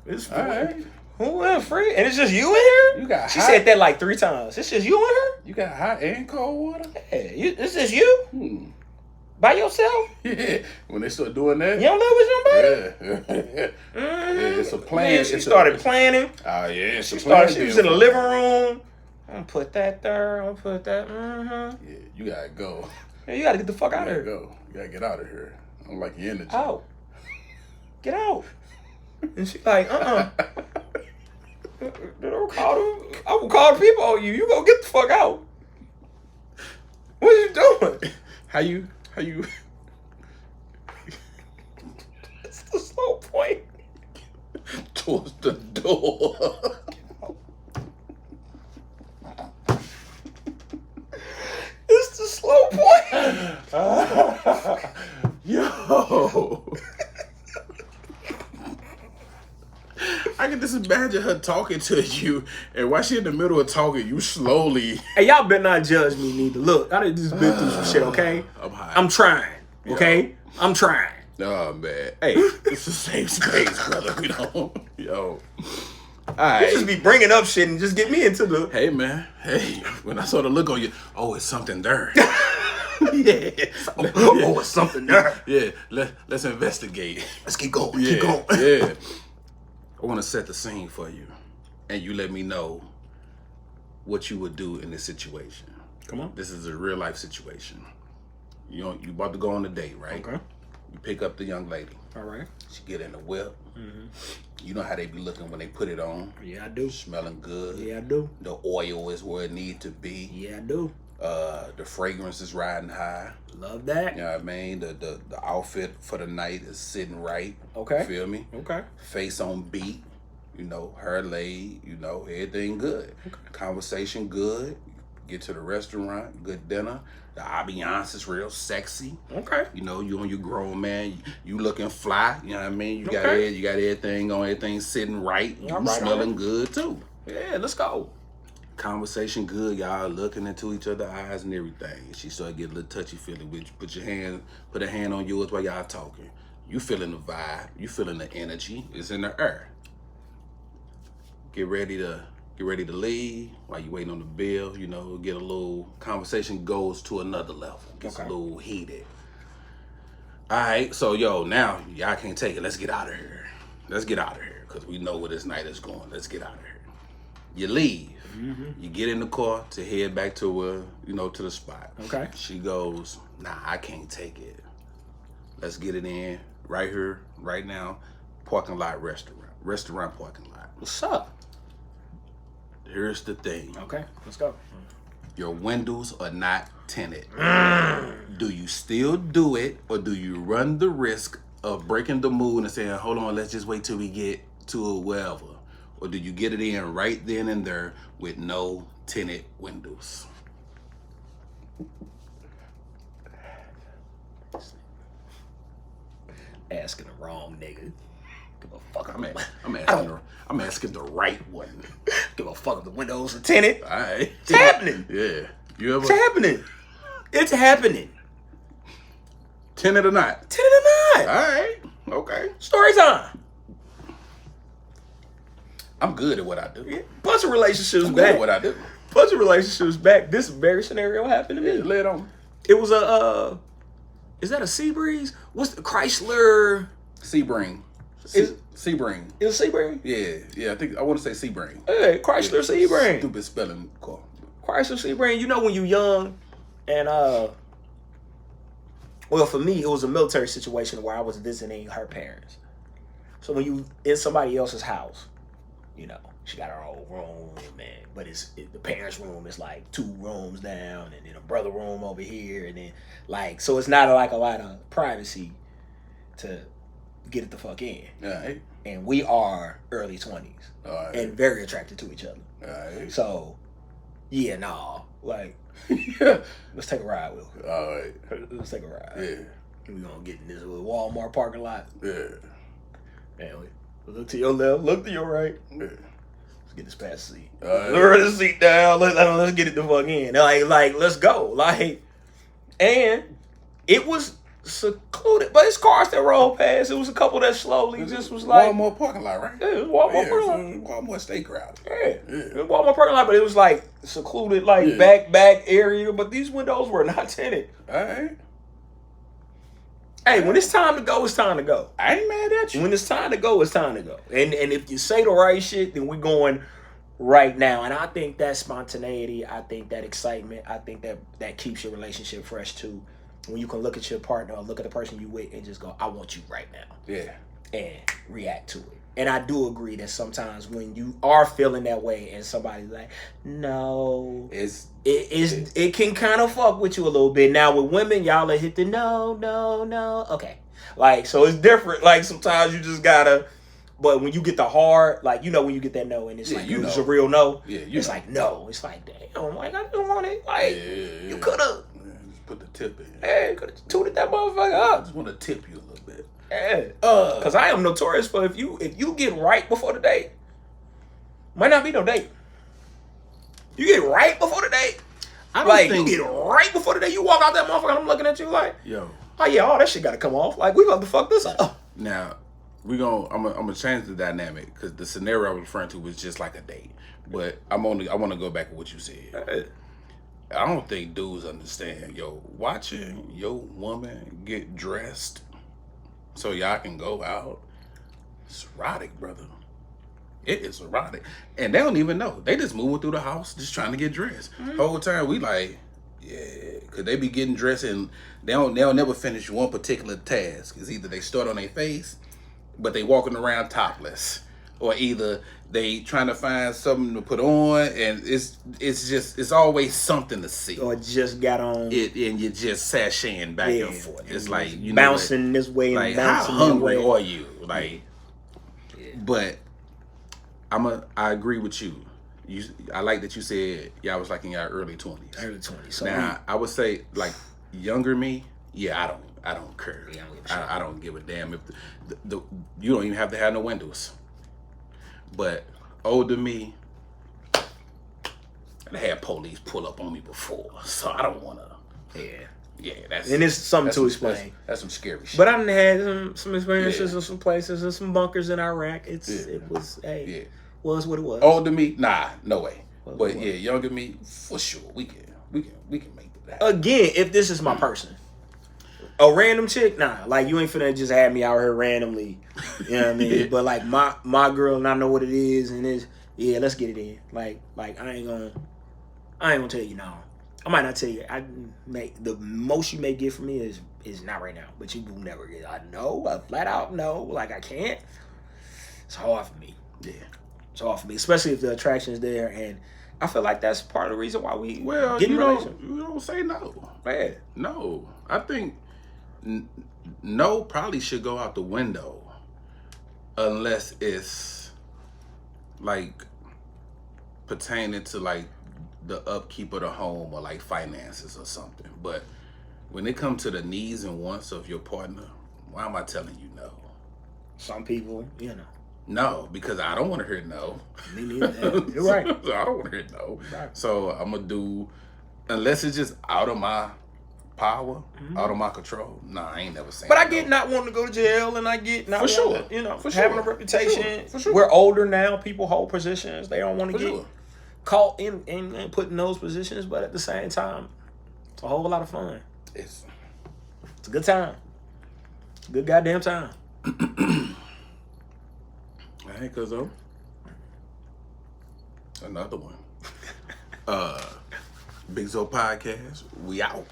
It's all right. Who went free? And it's just you in here? You got She hot. said that like 3 times. It's just you in here? You got hot and cold water? Yeah, it's just you? By yourself? Yeah. When they start doing that? You don't live with somebody? Yeah. Mm-hmm. It's a plan. Yeah, she started planning. Oh, yeah. She was in the living room. I'm gonna put that there. I'm gonna put that. Mm-hmm. Yeah, you gotta go. Yeah, you gotta get the fuck out of here. Go. You gotta get out of here. I don't like your energy. Out. Get out. And she like, I will call the people on you. You go get the fuck out. What are you doing? How you? It's the slow point. Towards the door. It's the slow point. Yo. I can just imagine her talking to you, and while she in the middle of talking, you slowly. Hey, y'all better not judge me neither. Look, I done just been through some shit, okay? I'm high. I'm trying, okay? Yo. I'm trying. Oh, man. Hey, it's the same space, brother. We don't. Yo. All right. You just be bringing up shit and just get me into the... Hey, man. Hey, when I saw the look on you, oh, it's something there. Yeah. Oh, it's something there. Yeah, let's investigate. Let's keep going. Yeah, Keep going. Yeah. I want to set the scene for you, and you let me know what you would do in this situation. Come on. This is a real life situation. You about to go on a date, right? Okay. You pick up the young lady. All right. She get in the whip. Mm-hmm. You know how they be looking when they put it on. Yeah, I do. Smelling good. Yeah, I do. The oil is where it need to be. Yeah, I do. The fragrance is riding high. Love that. You know what I mean? The outfit for the night is sitting right. Okay. You feel me? Okay. Face on beat. Hair laid. Everything good. Okay. Conversation good. Get to the restaurant. Good dinner. The ambiance is real sexy. Okay. You on your grown man. You looking fly. You know what I mean? You got Okay. you got everything on. Everything sitting right. You All right, smelling good too. Yeah, let's go. Conversation good, y'all looking into each other's eyes and everything. She started getting a little touchy feely with you. Put a hand on yours while y'all talking. You feeling the vibe, you feeling the energy. It's in the air. Get ready to get ready to leave, while you waiting on the bill, you know, get a little conversation goes to another level, gets a little heated. All right, so now y'all can't take it. Let's get out of here. Let's get out of here because we know where this night is going. Let's get out of here. You leave. You get in the car to head back to to the spot. Okay. She goes, nah, I can't take it. Let's get it in right here, right now. Parking lot restaurant parking lot. What's up? Here's the thing. Okay, let's go. Your windows are not tinted. Do you still do it, or do you run the risk of breaking the mood and saying, hold on, let's just wait till we get to wherever? Or do you get it in right then and there with no tinted windows? Asking the wrong nigga. Give a fuck. I'm asking the right one. Give a fuck if the windows are tinted. All right. It's happening. Yeah. It's happening. It's happening. Tinted or not? Tinted or not. All right. Okay. Story time. I'm good at what I do. Yeah. Bunch of relationships I'm back. good at what I do. Bunch of relationships back. This very scenario happened to me. Lay it on. It was a is that a Seabreeze? What's the Chrysler? Sebring. Sebring. It was Sebring? Yeah. I want to say Sebring. Hey, Chrysler Sebring. Stupid spelling call. Chrysler Sebring. You know when you young and well, for me, it was a military situation where I was visiting her parents. So when you in somebody else's house, you know, she got her own room, man. But the parents' room is like 2 rooms down, and then a brother room over here, and then like, so it's not like a lot of privacy to get it the fuck in. All right. And we are early 20s, right. and very attracted to each other. All right. So, yeah, like, let's take a ride, Will. All right. Let's take a ride. Yeah. We're gonna get in this little Walmart parking lot. Yeah. Man, look to your left, look to your right. Yeah. Let's get this past seat. Right. Lower the seat down. Let's get it the fuck in. Like, let's go. Like, and it was secluded, but it's cars that rolled past. It was a couple that slowly just was like Walmart parking lot, right? Yeah, it was Walmart parking lot. Walmart stay crowded. Yeah. It was Walmart parking lot, but it was like secluded, like back area. But these windows were not tinted. All right. Hey, when it's time to go, it's time to go. I ain't mad at you. When it's time to go, it's time to go. And if you say the right shit, then we're going right now. And I think that spontaneity, I think that excitement, I think that keeps your relationship fresh too. When you can look at your partner or look at the person you with and just go, I want you right now. Yeah. And react to it. And I do agree that sometimes when you are feeling that way and somebody's like, no, it can kind of fuck with you a little bit. Now with women, y'all are hit the no. Okay. Like, so it's different. Like sometimes you just gotta, but when you get the hard, like, you know, when you get that no and it's like, it's a real no. Yeah, it's like, no. It's like, damn, like, I just want it. Like, you could have. Just put the tip in. Hey, could have tooted that motherfucker up. I just want to tip you a little bit. Yeah. Because I am notorious for if you get right before the date, might not be no date. You get right before the date. You get right before the date. You walk out that motherfucker and I'm looking at you like, yo. Oh yeah, all that shit gotta come off. Like, we about to fuck this up. Now, I'm gonna change the dynamic because the scenario I was referring to was just like a date. But I want to go back to what you said. I don't think dudes understand, watching your woman get dressed so y'all can go out. It's erotic, brother. It is erotic. And they don't even know. They just moving through the house, just trying to get dressed. Mm-hmm. The whole time we like, yeah, because they be getting dressed and they'll never finish one particular task. It's either they start on their face, but they walking around topless. Or either they trying to find something to put on, and it's always something to see. Or just got on it, and you're just sashaying back and forth. It's like bouncing this way, like and bouncing how hungry that way. are you? Like, but I agree with you. I like that you said y'all was like in your early 20s. Early 20s. So now I would say like younger me, yeah, I don't care. Yeah, I don't give a damn if you don't even have to have no windows. But older me, I had police pull up on me before, so I don't want to. Yeah, that's. And it's something to explain. That's some scary shit. But I done had some experiences in some places and some bunkers in Iraq. It was was what it was. Older me, nah, no way. Was but yeah, younger me, for sure, we can make that. Again, if this is my person, a random chick, nah, like you ain't finna just have me out here randomly. You know what I mean? Yeah. But like my girl, and I know what it is, and it's let's get it in. Like I ain't gonna tell you no. I might not tell you. The most you may get from me is not right now, but you will never get. I know, a flat out no. Like I can't. It's hard for me. Yeah, it's hard for me, especially if the attraction is there, and I feel like that's part of the reason why we get in relationship. You don't say no. Man. No, I think no probably should go out the window unless it's like pertaining to like the upkeep of the home or like finances or something. But when it comes to the needs and wants of your partner, why am I telling you no? Some people, No, because I don't want to hear no. Me neither. You're right. So I don't want to hear no. Right. So I'm going to do, unless it's just out of my power, out of my control. Nah, I ain't never saying But I get not wanting to go to jail, and I get not wanting to, having a reputation. For sure. We're older now. People hold positions. They don't want to get caught in put in those positions, but at the same time, it's a whole lot of fun. It's a good time. Good goddamn time. Hey, Cuzzo. Another one. Big Zo Podcast. We out.